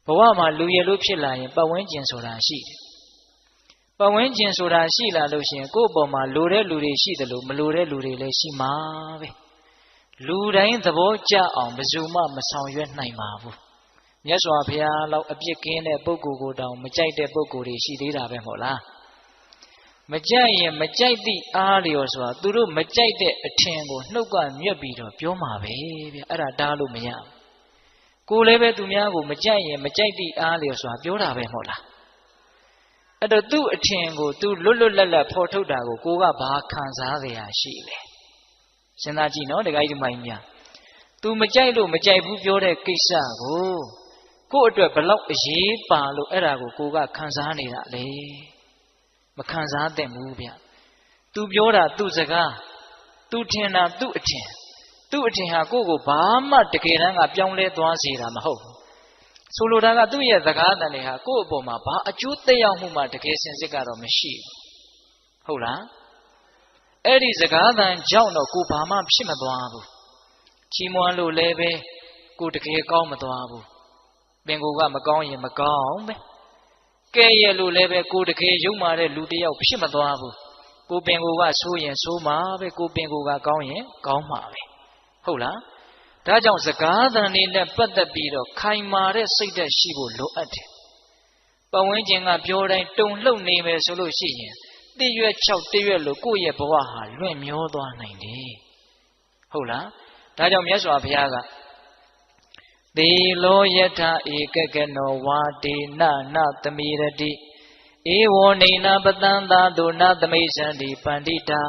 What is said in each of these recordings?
ဘဝမှာလူရလို့ဖြစ်လာရင်ပတ်ဝန်းကျင်ဆိုတာရှိတယ်ပတ်ဝန်းကျင်ဆိုတာရှိလာလို့ရှိရင်ကိုယ့်အပေါ်မှာလိုတဲ့လူတွေရှိတယ်လို့မလိုတဲ့လူတွေလည်းရှိမှာပဲလူတိုင်းသဘောကျအောင်ဘယ်သူမှမဆောင်ရွက်နိုင်ပါဘူးမြတ်စွာဘုရားလောက်အပြစ်ကင်းတဲ့ပုဂ္ဂိုလ်ကိုတောင်မကြိုက်တဲ့ပုဂ္ဂိုလ်တွေရှိသေးတာပဲမဟုတ်လားမကြိုက်ရင်မကြိုက်သည့်အားလျော်ဆိုတာသူတို့မကြိုက်တဲ့အထင်ကိုနှုတ်ကမြက်ပြီးတော့ပြောမှာပဲဗျအဲ့ဒါတားလို့မရဘူးကိုယ်လည်းပဲသူများကိုမကြိုက်ရင်မကြိုက်သည့်အားလျော်ဆိုတာပြောတာပဲမဟုတ်လားအဲ့တော့သူ့အထင်ကိုသူလွတ်လွတ်လပ်လပ်ဖော်ထုတ်တာကိုကိုကဘာခံစားရရှိလဲစဉ်းစားကြည့်နော်ဒကာကြီးဒီမိုင်းများသူမကြိုက်လို့မကြိုက်ဘူးပြောတဲ့ကိစ္စကိုယ့်အတွက်ဘလောက်အရေးပါလို့အဲ့ဒါကိုကခံစားနေတာလေမခံစားသင့်ဘူးဗျသူပြောတာသူ့စကားသူထင်တာသူ့အထင်ဟာကိုယ့်ကိုဘာမှတကယ်တမ်းကပြောင်းလဲသွားစေတာမဟုတ်ဘူးဆိုလိုတာကသူ့ရဲ့စကားတန်တွေဟာကိုယ့်အပေါ်မှာဘာအကျိုးသက်ရောက်မှုမှတကယ်စင်စစ်ကတော့မရှိဘူးဟုတ်လားအဲ့ဒီစကားတန်ကြောင့်တော့ကိုဘာမှဖြစ်မသွားဘူးချီးမွမ်းလို့လည်းပဲကိုတကယ်ကောင်းမသွားဘူးပင်ကိုကမကောင်းရင်မကောင်းပဲကဲရဲ့လို့လည်းပဲကိုတကယ်ယုံမာတဲ့လူတယောက်ဖြစ်မသွားဘူးကိုပင်ကိုကဆိုးရင်ဆိုးမှာပဲကိုပင်ကိုကကောင်းရင်ကောင်းမှာပဲဟုတ်လားဒါကြောင့်စကားသံတွေနဲ့ပတ်သက်ပြီးတော့ခိုင်မာတဲ့စိတ်ဓာတ်ရှိဖို့လိုအပ်တယ်ပတ်ဝန်းကျင်ကပြောတိုင်းတုန်လှုပ်နေမယ်ဆိုလို့ရှိရင်တစ်ရွက်6တစ်ရွက်လို့ကိုယ့်ရဲ့ဘဝဟာလွင့်မျောသွားနိုင်တယ်ဟုတ်လားဒါကြောင့်မြတ်စွာဘုရားကသေလောယထဧကကနောဝါဒေနနသမိရတိဧဝောနေနပတံသာတုနသမိစ္ဆန္တိပန္တိတာ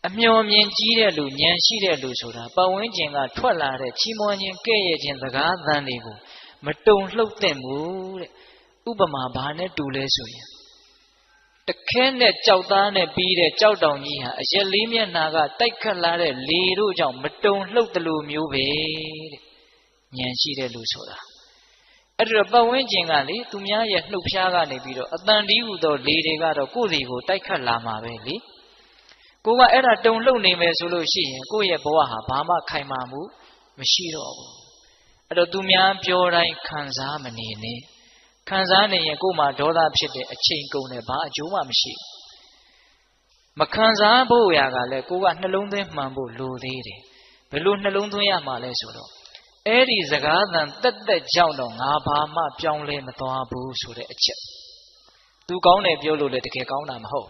အမျှော်မြင်ကြီးတဲ့လူဉာဏ်ရှိတဲ့လူဆိုတာပတ်ဝန်းကျင်ကထွက်လာတဲ့ချီးမွမ်းခြင်းကဲ့ရဲ့ခြင်းစကားသံတွေကိုမတုံလှုပ်သင့်ဘူးတဲ့ဥပမာဘာနဲ့တူလဲဆိုရင်တခဲနဲ့ကြောက်သားနဲ့ပြီးတဲ့ကြောက်တောင်ကြီးဟာအရက်လေးမျက်နှာကတိုက်ခတ်လာတဲ့လေတို့ကြောင့်မတုံလှုပ်တယ်လို့မျိုးပဲတဲ့ဉာဏ်ရှိတဲ့လူဆိုတာအဲ့ဒါပတ်ဝန်းကျင်ကလေသူများရဲ့နှုတ်ဖျားကနေပြီးတော့အတန်တီးဟူသောလေတွေကတော့ကိုယ်စီကိုတိုက်ခတ်လာမှာပဲလေကိုကအဲ့ဒါတုံလှုပ်နေမယ်ဆိုလို့ရှိရင်ကိုယ့်ရဲ့ဘဝဟာဘာမှခိုင်မာမှုမရှိတော့ဘူးအဲ့တော့သူများပြောတိုင်းခံစားမနေနဲ့ခံစားနေရင်ကိုယ်မှာဒေါသဖြစ်တဲ့အချိန်ကုန်တယ်ဘာအကျိုးမှမရှိမခံစားဖို့ရာကလည်းကိုကနှလုံးသွင်းမှန်ဖို့လိုသေးတယ်ဘယ်လိုနှလုံးသွင်းရမှာလဲဆိုတော့အဲ့ဒီစကားသံတက်ကြောင့်တော့ငါဘာမှပြောင်းလဲမသွားဘူးဆိုတဲ့အချက်သူကောင်းတယ်ပြောလို့လည်းတကယ်ကောင်းတာမဟုတ်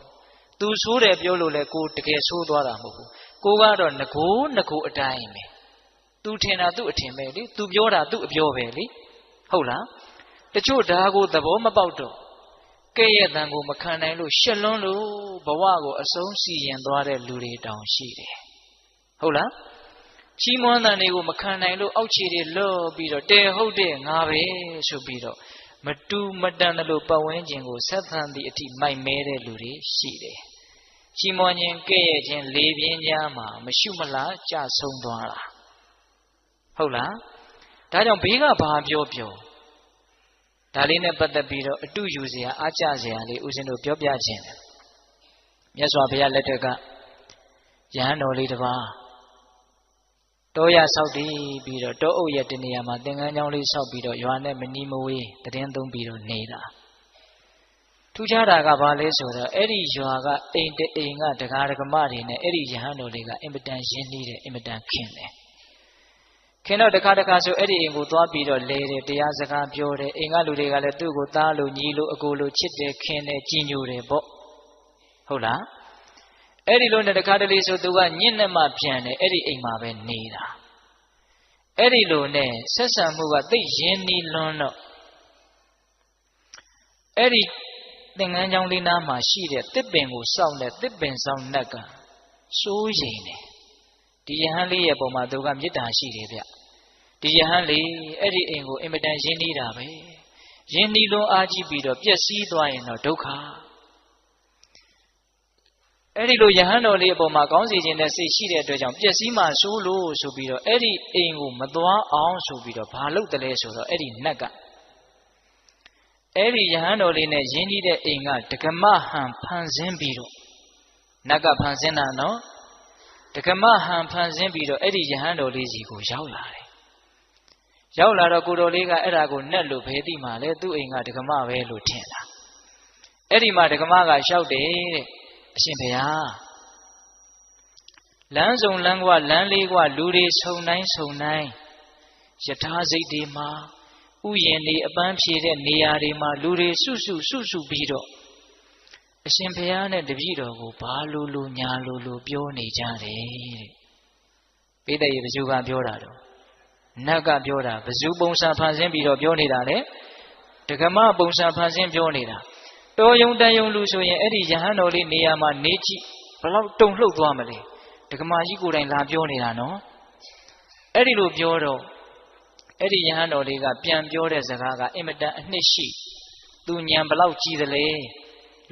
သူဆိုးတယ်ပြောလို့လည်းကိုတကယ်ဆိုးသွားတာမဟုတ်ဘူးကိုကတော့ငကိုအတိုင်းပဲသူထင်တာသူ့အထင်ပဲလေသူပြောတာသူ့အပြောပဲလေဟုတ်လားတချို့ဒါကိုသဘောမပေါက်တော့ကဲ့ရဲ့တန်ကိုမခံနိုင်လို့ရှက်လွန်းလို့ဘဝကိုအဆုံးစီရင်သွားတဲ့လူတွေတောင်ရှိတယ်ဟုတ်လားချီးမွမ်းတဲ့တွေကိုမခံနိုင်လို့အောက်ခြေတွေလော့ပြီးတော့တဲဟုတ်တဲ့ငါပဲဆိုပြီးတော့မတူမတန်တယ်လို့ပတ်ဝန်းကျင်ကိုဆက်သန်သည့်အထိမိုက်မဲတဲ့လူတွေရှိတယ်ချီးမွမ်းခြင်းကဲ့ရဲ့ခြင်းလေပြင်းကြားမှာမရှုမလားကြဆုံးသွားတာဟုတ်လားဒါကြောင့်ဘေးကဘာပြောဒါလေးနဲ့ပတ်သက်ပြီးတော့အတူယူစရာအားကျစရာလေးဦးဇင်းတို့ပြောပြခြင်းတယ်မြတ်စွာဘုရားလက်ထက်ကယဟန်တော်လေးတစ်ပါးတောရဆောက်တည်ပြီးတော့တောအုပ်ရဲ့တနေရာမှာသင်္ကန်းကျောင်းလေးဆောက်ပြီးတော့ရွာနဲ့မနီးမဝေးတည်င်းသုံးပြီးတော့နေတာထူးခြားတာကဘာလဲဆိုတော့အဲ့ဒီရွာကအိမ်တအိမ်ကဒကာဒကမတွေနဲ့အဲ့ဒီယဟန်တော်လေးကအင်မတန်ရင်းနှီးတယ်အင်မတန်ခင်တယ်ခင်တော့တခါဆိုအဲ့ဒီအိမ်ကိုသွားပြီးတော့လဲတယ်တရားစကားပြောတယ်အိမ်ကလူတွေကလည်းသူ့ကိုသားလို့ညီလို့အကိုလို့ချစ်တယ်ခင်တယ်ကြည်ညိုတယ်ပေါ့ဟုတ်လားအဲ့ဒီလိုနဲ့တခါတလေဆိုသူကညင့်နဲ့မှပြန်တယ်အဲ့ဒီအိမ်မှာပဲနေတာအဲ့ဒီလိုနဲ့ဆက်ဆံမှုကသိရင်းနှီးလွန်းတော့အဲ့ဒီသင်္ကန်းကျောင်းလေးနားမှာရှိတဲ့တစ်ပင်ကိုစောင့်တဲ့တစ်ပင်ဆောင်နှက်ကစိုးရိမ်တယ်ဒီယဟန်လေးရဲ့ပုံမှာသူကမေတ္တာရှိတယ်ဗျဒီယဟန်လေးအဲ့ဒီအိမ်ကိုအင်မတန်ရင်းနှီးတာပဲရင်းနှီးလွန်းအားကြီးပြီးတော့ပျက်စီးသွားရင်တော့ဒုက္ခအဲ့ဒီလိုယဟန်တော်လေးအပေါ်မှာကောင်းစီခြင်းနဲ့စိတ်ရှိတဲ့အတွက်ကြောင့်ပျက်စီးမှဆိုးလို့ဆိုပြီးတော့အဲ့ဒီအိမ်ကိုမသွားအောင်ဆိုပြီးတော့ဘာလုပ်တယ်လဲဆိုတော့အဲ့ဒီနတ်ကအဲ့ဒီယဟန်တော်လေးနဲ့ရင်းနှီးတဲ့အိမ်ကဒကမဟန်ဖန်ဆင်းပြီးတော့နတ်ကဖန်ဆင်းတာနော်ဒကမဟန်ဖန်ဆင်းပြီးတော့အဲ့ဒီယဟန်တော်လေးကြီးကိုရောက်လာတယ် ရောက်လာတော့ကိုတော်လေးကအဲ့ဒါကိုနှက်လို့ဘယ်သိမှလဲသူ့အိမ်ကဒကမပဲလို့ထင်တာအဲ့ဒီမှာဒကမကလျှောက်တယ်တဲ့အရှင်ဘုရားလမ်းစုံလမ်းကွာလမ်းလေးကွာလူတွေဆုံတိုင်းဆုံတိုင်းယထာစိတ်တွေမှာဥယျာဉ်တွေအပန်းဖြေတဲ့နေရာတွေမှာလူတွေစုပြီးတော့အရှင်ဘုရားနဲ့တပည့်တော်ကိုဘာလို့ညာလို့ပြောနေကြတယ်တဲ့ပိဋကရေဘယ်သူကပြောတာတော့နတ်ကပြောတာဘယ်သူပုံစံဖန်ဆင်းပြီးတော့ပြောနေတာလဲဒကမပုံစံဖန်ဆင်းပြောနေတာတော်ယုံတန်ယုံလူဆိုရင်အဲ့ဒီယဟန်တော်လေးနေရာမှာနေကြည့်ဘလောက်တုန်လှုပ်သွားမလဲဒကမကြီးကိုယ်တိုင်လာပြောနေတာနော်အဲ့ဒီလိုပြောတော့အဲ့ဒီယဟန်တော်လေးကပြန်ပြောတဲ့စကားကအင်မတန်အနှစ်ရှိသူဉာဏ်ဘလောက်ကြီးသလဲ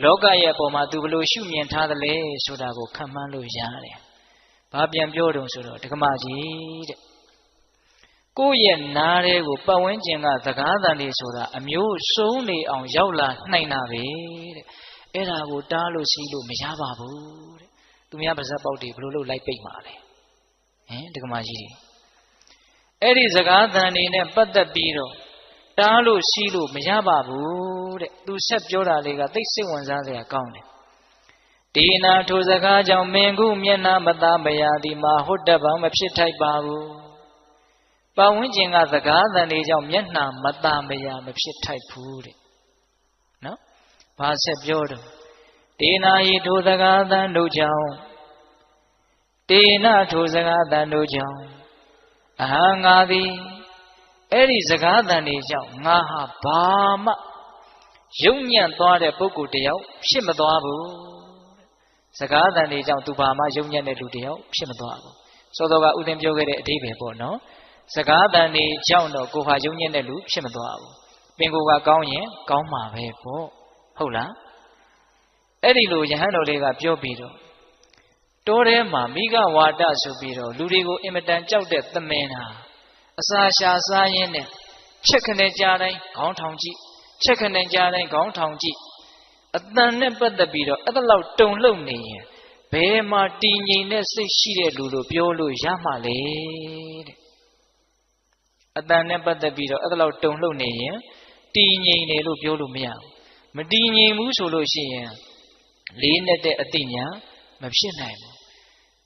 လောကရဲ့အပေါ်မှာသူဘလို့ရှုမြင်ထားသလဲဆိုတာကိုခံမှန်းလို့ရတယ်။ဘာပြန်ပြောတုံဆိုတော့ဒကမကြီးတဲ့ကိုယ့်ရဲ့နားထဲကိုပတ်ဝန်းကျင်ကစကားသံတွေဆိုတာအမျိုးစုံနေအောင်ရောက်လာနိုင်တာပဲတဲ့။အဲ့ဒါကိုတားလို့စီးလို့မရပါဘူးတဲ့။သူများပါဇက်ပေါက်တွေဘလို့လို့လိုက်ပိတ်မှာလဲ။ဟင်ဒကမကြီးအဲ့ဒီစကားသံတွေနဲ့ပတ်သက်ပြီးတော့တားလို့စီးလို့မရပါဘူးတဲ့သူဆက်ပြောတာလေးကသိစိတ်ဝင်စားစရာကောင်းတယ်ဒီနာထိုစကားကြောင့်မင်းခုမျက်နှာမသားမရသည်မှာဟုတ်တပေါင်းမဖြစ်ထိုက်ပါဘူးပတ်ဝန်းကျင်ကစကားသံတွေကြောင့်မျက်နှာမသားမရမဖြစ်ထိုက်ဘူးတဲ့နော်ဘာဆက်ပြောတော့ဒီနာဤထိုစကားသံတို့ကြောင့်ဒီနာထိုစကားသံတို့ကြောင့်အဟံငါသည်အဲ့ဒီစကားသံတွေကြောင့်ငါဟာဘာမှယုံညံ့သွားတဲ့ပုဂ္ဂိုလ်တယောက်ဖြစ်မသွားဘူးစကားသံတွေကြောင့်သူဘာမှယုံညံ့တဲ့လူတယောက်ဖြစ်မသွားဘူးစောစောကဥတင်ပြောခဲ့တဲ့အဓိပ္ပာယ်ပေါ့နော်စကားသံတွေကြောင့်တော့ကိုဟာယုံညံ့တဲ့လူဖြစ်မသွားဘူးပင်ကိုယ်ကကောင်းရင်ကောင်းမှာပဲပေါ့ဟုတ်လားအဲ့ဒီလိုယဟန်တော်လေးကပြောပြီးတော့တောထဲမှာမိဂဝါဒဆိုပြီးတော့လူတွေကိုအင်မတန်ကြောက်တဲ့သမင်ဟာအစာရှာစားရင်းနဲ့ချက်ခနဲ့ကြားတိုင်းခေါင်းထောင်ကြည့်ချက်ခနဲ့ကြားတိုင်းခေါင်းထောင်ကြည့်အတန်နဲ့ပတ်သက်ပြီးတော့အဲ့ဒါလောက်တုန်လှုပ်နေရင်ဘယ်မှာတည်ငြိမ်တဲ့စိတ်ရှိတဲ့လူလို့ပြောလို့ရမှာလဲတဲ့အတန်နဲ့ပတ်သက်ပြီးတော့အဲ့ဒါလောက်တုန်လှုပ်နေရင်တည်ငြိမ်တယ်လို့ပြောလို့မရဘူးမတည်ငြိမ်ဘူးဆိုလို့ရှိရင်လေးနဲ့တဲ့အသိဉာဏ်မဖြစ်နိုင်ဘူး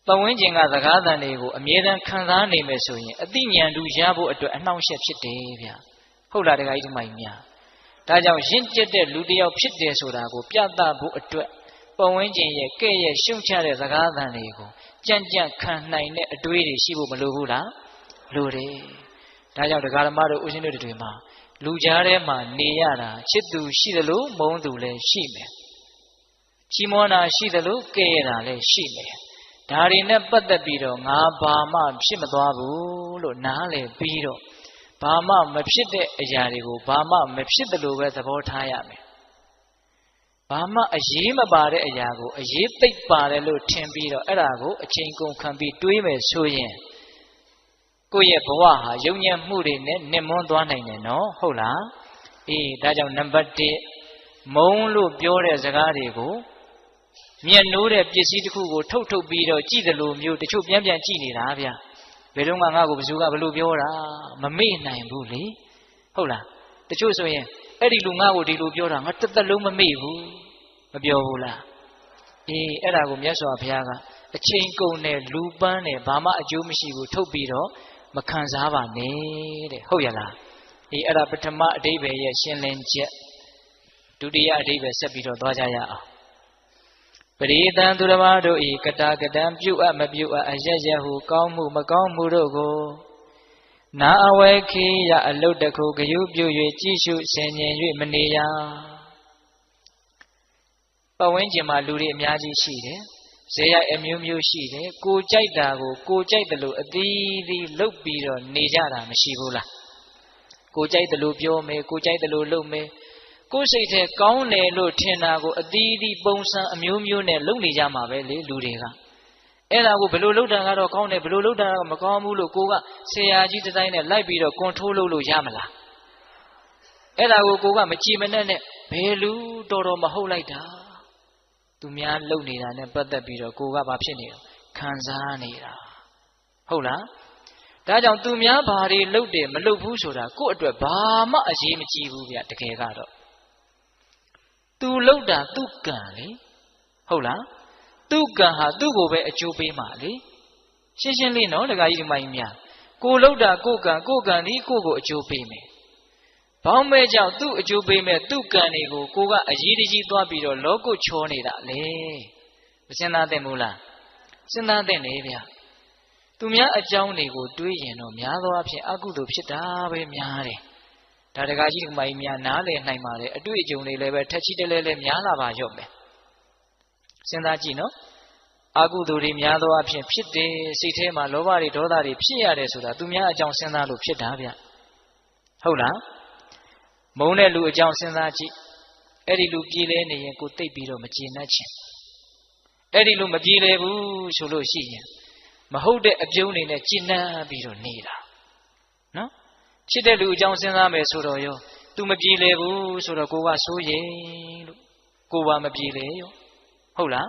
ပတ်ဝန်းကျင်ကစကားသံတွေကိုအမြဲတမ်းခံစားနေမယ်ဆိုရင်အသိဉာဏ်တူရဖို့အတွက်အနှောင့်အယှက်ဖြစ်တယ်ဗျဟုတ်လားတခါကြီးဒီမိုင်များဒါကြောင့်ရင့်ကျက်တဲ့လူတစ်ယောက်ဖြစ်တယ်ဆိုတာကိုပြသဖို့အတွက်ပတ်ဝန်းကျင်ရဲ့ကဲ့ရဲ့ရှုံချတဲ့စကားသံတွေကိုကြံ့ကြံ့ခံနိုင်တဲ့အတွေးတွေရှိဖို့မလိုဘူးလားလိုတယ်ဒါကြောင့်ဒကာဓမ္မတို့ဦးဇင်းတို့တွေမှာလူကြားထဲမှာနေရတာချစ်သူရှိသလိုမုန်းသူလည်းရှိမယ်ချီးမွမ်းတာရှိသလိုကဲ့ရတာလည်းရှိမယ်ဒါတွေနဲ့ပတ်သက်ပြီးတော့ငါဘာမှဖြစ်မသွားဘူးလို့နားလည်ပြီးတော့ဘာမှမဖြစ်တဲ့အရာတွေကိုဘာမှမဖြစ်တယ်လို့ပဲသဘောထားရမယ်ဘာမှအရေးမပါတဲ့အရာကိုအရေးသိပ်ပါတယ်လို့ထင်ပြီးတော့အဲ့ဒါကိုအချိန်ကုန်ခံပြီးတွေးမယ်ဆိုရင်ကိုယ့်ရဲ့ဘဝဟာယုံညံ့မှုတွေနဲ့နှင်မွန်းသွားနိုင်တယ်နော်ဟုတ်လားအေးဒါကြောင့်နံပါတ်1မုံလို့ပြောတဲ့စကားတွေကိုမျက်နှိုးတဲ့ပစ္စည်းတစ်ခုကိုထုတ်ပြီးတော့ကြည့်တယ်လို့မျိုးတချို့ပြန်ကြည့်နေတာဗျဘယ်တော့မှငါ့ကိုဘယ်သူကဘယ်လိုပြောတာမမေ့နိုင်ဘူးလေဟုတ်လားတချို့ဆိုရင်အဲ့ဒီလူငါ့ကိုဒီလိုပြောတာငါတစ်သက်လုံးမမေ့ဘူးမပြောဘူးလားအေးအဲ့ဒါကိုမြတ်စွာဘုရားကအချိန်ကုန်တဲ့လူပန်းနဲ့ဘာမှအကျိုးမရှိဘူးထုတ်ပြီးတော့မခံစားပါနဲ့တဲ့ဟုတ်ရလားအေးအဲ့ဒါပထမအဓိပ္ပာယ်ရဲ့ရှင်းလင်းချက်ဒုတိယအဓိပ္ပာယ်ဆက်ပြီးတော့သွားကြရအောင်ပရိသံသူတော်ဘာတို့ဤကတာကတံပြုတ်အပ်မပြုတ်အပ်အရရဟုကောင်းမှုမကောင်းမှုတို့ကိုနာအဝဲခေယအလုတ်တခုဂယုပြု၍ကြည်ရှုဆင်ញင်၍မနေရပတ်ဝန်းကျင်မှာလူတွေအများကြီးရှိတယ်ဇေယျအမျိုးမျိုးရှိတယ်ကိုကြိုက်တာကိုကိုကြိုက်တယ်လို့အသီးသီးလုပ်ပြီးတော့နေကြတာမရှိဘူးလားကိုကြိုက်တယ်လို့ပြောမယ်ကိုကြိုက်တယ်လို့လုပ်မယ်ကိုယ်စိတ်ထဲကောင်းတယ်လို့ထင်တာကိုအသီးသီးပုံစံအမျိုးမျိုးနဲ့လုပ်နေကြမှာပဲလေလူတွေကအဲ့ဒါကိုဘယ်လိုလုပ်တာကတော့ကောင်းတယ်ဘယ်လိုလုပ်တာကမကောင်းဘူးလို့ကိုကဆရာကြီးဒီဇိုင်းနဲ့လိုက်ပြီးတော့ကွန်ထရိုးလုပ်လို့ရမလားအဲ့ဒါကိုကမကြည်မနဲ့ဘယ်လူတော်မဟုတ်လိုက်တာသူများလုပ်နေတာနဲ့ပတ်သက်ပြီးတော့ကိုကဘာဖြစ်နေလဲခံစားနေတာဟုတ်လား ဒါကြောင့်သူများဘာတွေလှုပ်တယ်မလှုပ်ဘူးဆိုတာကိုယ့်အတွက်ဘာမှအရေးမကြီးဘူးဗျတကယ်ကတော့သူလှုပ်တာသူ့ကံလေဟုတ်လားသူ့ကံဟာသူ့ကိုပဲအကျိုးပေးမှာလေရှင်းရှင်းလေးနော်ဒကာကြီးဒီမိုင်းများကိုလှုပ်တာကိုယ်ကံဒီကိုယ့်ကိုအကျိုးပေးမယ်ဘောင်းမဲကြောင့်သူ့အကျိုးပေးမဲ့သူ့ကံတွေကိုကိုကအရေးတကြီးသွားပြီးတော့လောကုတ်ချောနေတာလေမစဉ်းစားသင့်ဘူးလားစဉ်းစားသင့်နေဗျသူများအကြောင်းတွေကိုတွေးရင်တော့များသောအားဖြင့်အကုသိုလ်ဖြစ်တာပဲများတယ်ဒါတကားကြီးဒီမိုင်းများနားလည်နိုင်ပါလေအတွေ့အကြုံတွေလည်းပဲထက်ချီတလဲလဲများလာပါရော့မယ်စဉ်းစားကြည့်နော်အကုသိုလ်တွေများသောအားဖြင့်ဖြစ်တယ်စိတ်ထဲမှာလောဘတွေဒေါသတွေဖြစ်ရတယ်ဆိုတာသူများအကြောင်းစဉ်းစားလို့ဖြစ်တာဗျဟုတ်လားမုန်းတဲ့လူအကြောင်းစဉ်းစားကြည့်အဲ့ဒီလူပြေးလဲနေရင်ကိုသိပ်ပြီးတော့မကျေနပ်ချင်အဲ့ဒီလူမပြေးလဲဘူးဆိုလို့ရှိရင်မဟုတ်တဲ့အပြုံးတွေနဲ့ကျေနပ်ပြီးတော့နေတာနော်ချစ်တဲ့လူအကြောင်းစဉ်းစားမယ်ဆိုတော့ရောသူမပြေးလဲဘူးဆိုတော့ကိုကစိုးရိမ်လို့ကိုပါမပြေးလဲရောဟုတ်လား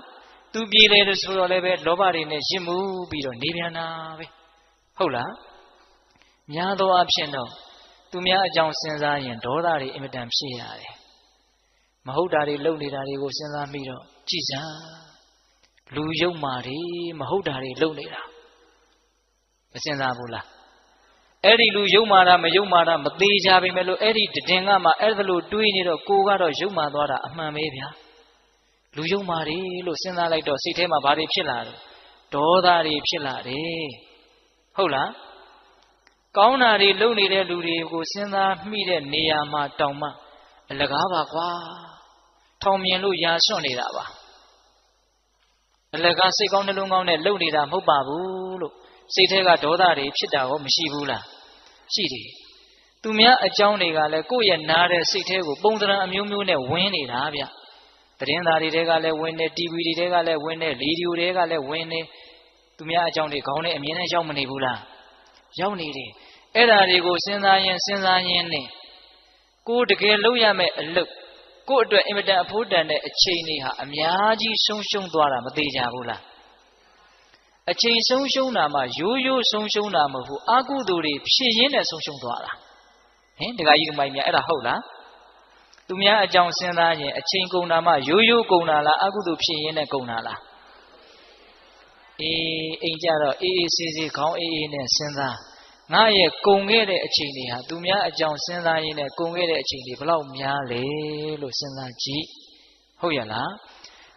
သူပြေးလဲလို့ဆိုတော့လည်းပဲလောဘတွေနဲ့ရစ်မှုပြီးတော့နေပြန်တာပဲဟုတ်လားများသောအားဖြင့်တော့သူများအကြောင်းစဉ်းစားရင်ဒေါသတွေအင်မတန်ဖြစ်ရတယ်မဟုတ်တာတွေလုပ်နေတာတွေကိုစဉ်းစားပြီးတော့ကြည်စမ်းလူယုံမာတွေမဟုတ်တာတွေလုပ်နေတာမစဉ်းစားဘူးလားအဲ့ဒီလူယုံမာတာမယုံမာတာမသေးကြပါပဲလို့အဲ့ဒီတည်ငါမှအဲ့ဒါလို့တွေးနေတော့ကိုကတော့ယုံမာသွားတာအမှန်ပဲဗျာလူယုံမာတွေလို့စဉ်းစားလိုက်တော့စိတ်ထဲမှာဘာတွေဖြစ်လာတော့ဒေါသတွေဖြစ်လာတယ်ဟုတ်လားကောင်းတာတွေလုပ်နေတဲ့လူတွေကိုစဉ်းစားမိတဲ့နေရာမှာတောင်မှအလကားပါကွာထောင်မြင်လို့ရာစွန့်နေတာပါအလကားစိတ်ကောင်းနှလုံးကောင်းနဲ့လုပ်နေတာမဟုတ်ပါဘူးလို့စိတ်ထဲကဒေါသတွေဖြစ်တာရောမရှိဘူးလားရှိတယ်သူများအကြောင်းတွေကလည်းကိုယ့်ရဲ့နားတဲ့စိတ်ထဲကိုပုံသဏ္ဍာန်အမျိုးမျိုးနဲ့ဝင်နေတာဗျသတင်းသားတွေကလည်းဝင်နေ TV တွေကလည်းဝင်နေရေဒီယိုတွေကလည်းဝင်နေသူများအကြောင်းတွေခေါင်းနဲ့အမြင်နဲ့ရောက်မနေဘူးလားရောက်နေတယ်အဲ့ဓာတွေကိုစဉ်းစားရင်နဲ့ကိုတကယ်လုပ်ရမယ့်အလုပ်ကိုအတွက်အင်မတန်အဖို့တန်တဲ့အချိန်တွေဟာအများကြီးဆုံးရှုံးသွားတာမသေးကြဘူးလားအချိန်ဆုံးရှုံးတာမှရိုးရိုးဆုံးရှုံးတာမဟုတ်ဘူးအကုသိုလ်တွေဖြစ်ရင်းနဲ့ဆုံးရှုံးသွားတာဟင်ဒကာကြီးကမိုင်းများအဲ့ဒါဟုတ်လားသူများအကြောင်းစဉ်းစားရင်အချိန်ကုန်တာမှရိုးရိုးကုန်တာလားအကုသိုလ်ဖြစ်ရင်းနဲ့ကုန်တာလားအိမ်ကြတော့အေးဆေးဆေးခေါင်းအေးနဲ့စဉ်းစားငါရဲ့ကုန်ခဲ့တဲ့အချိန်တွေဟာသူများအကြောင်းစဉ်းစားရင်းနဲ့ကုန်ခဲ့တဲ့အချိန်တွေဘယ်လောက်များလဲလို့စဉ်းစားကြည့်ဟုတ်ရလား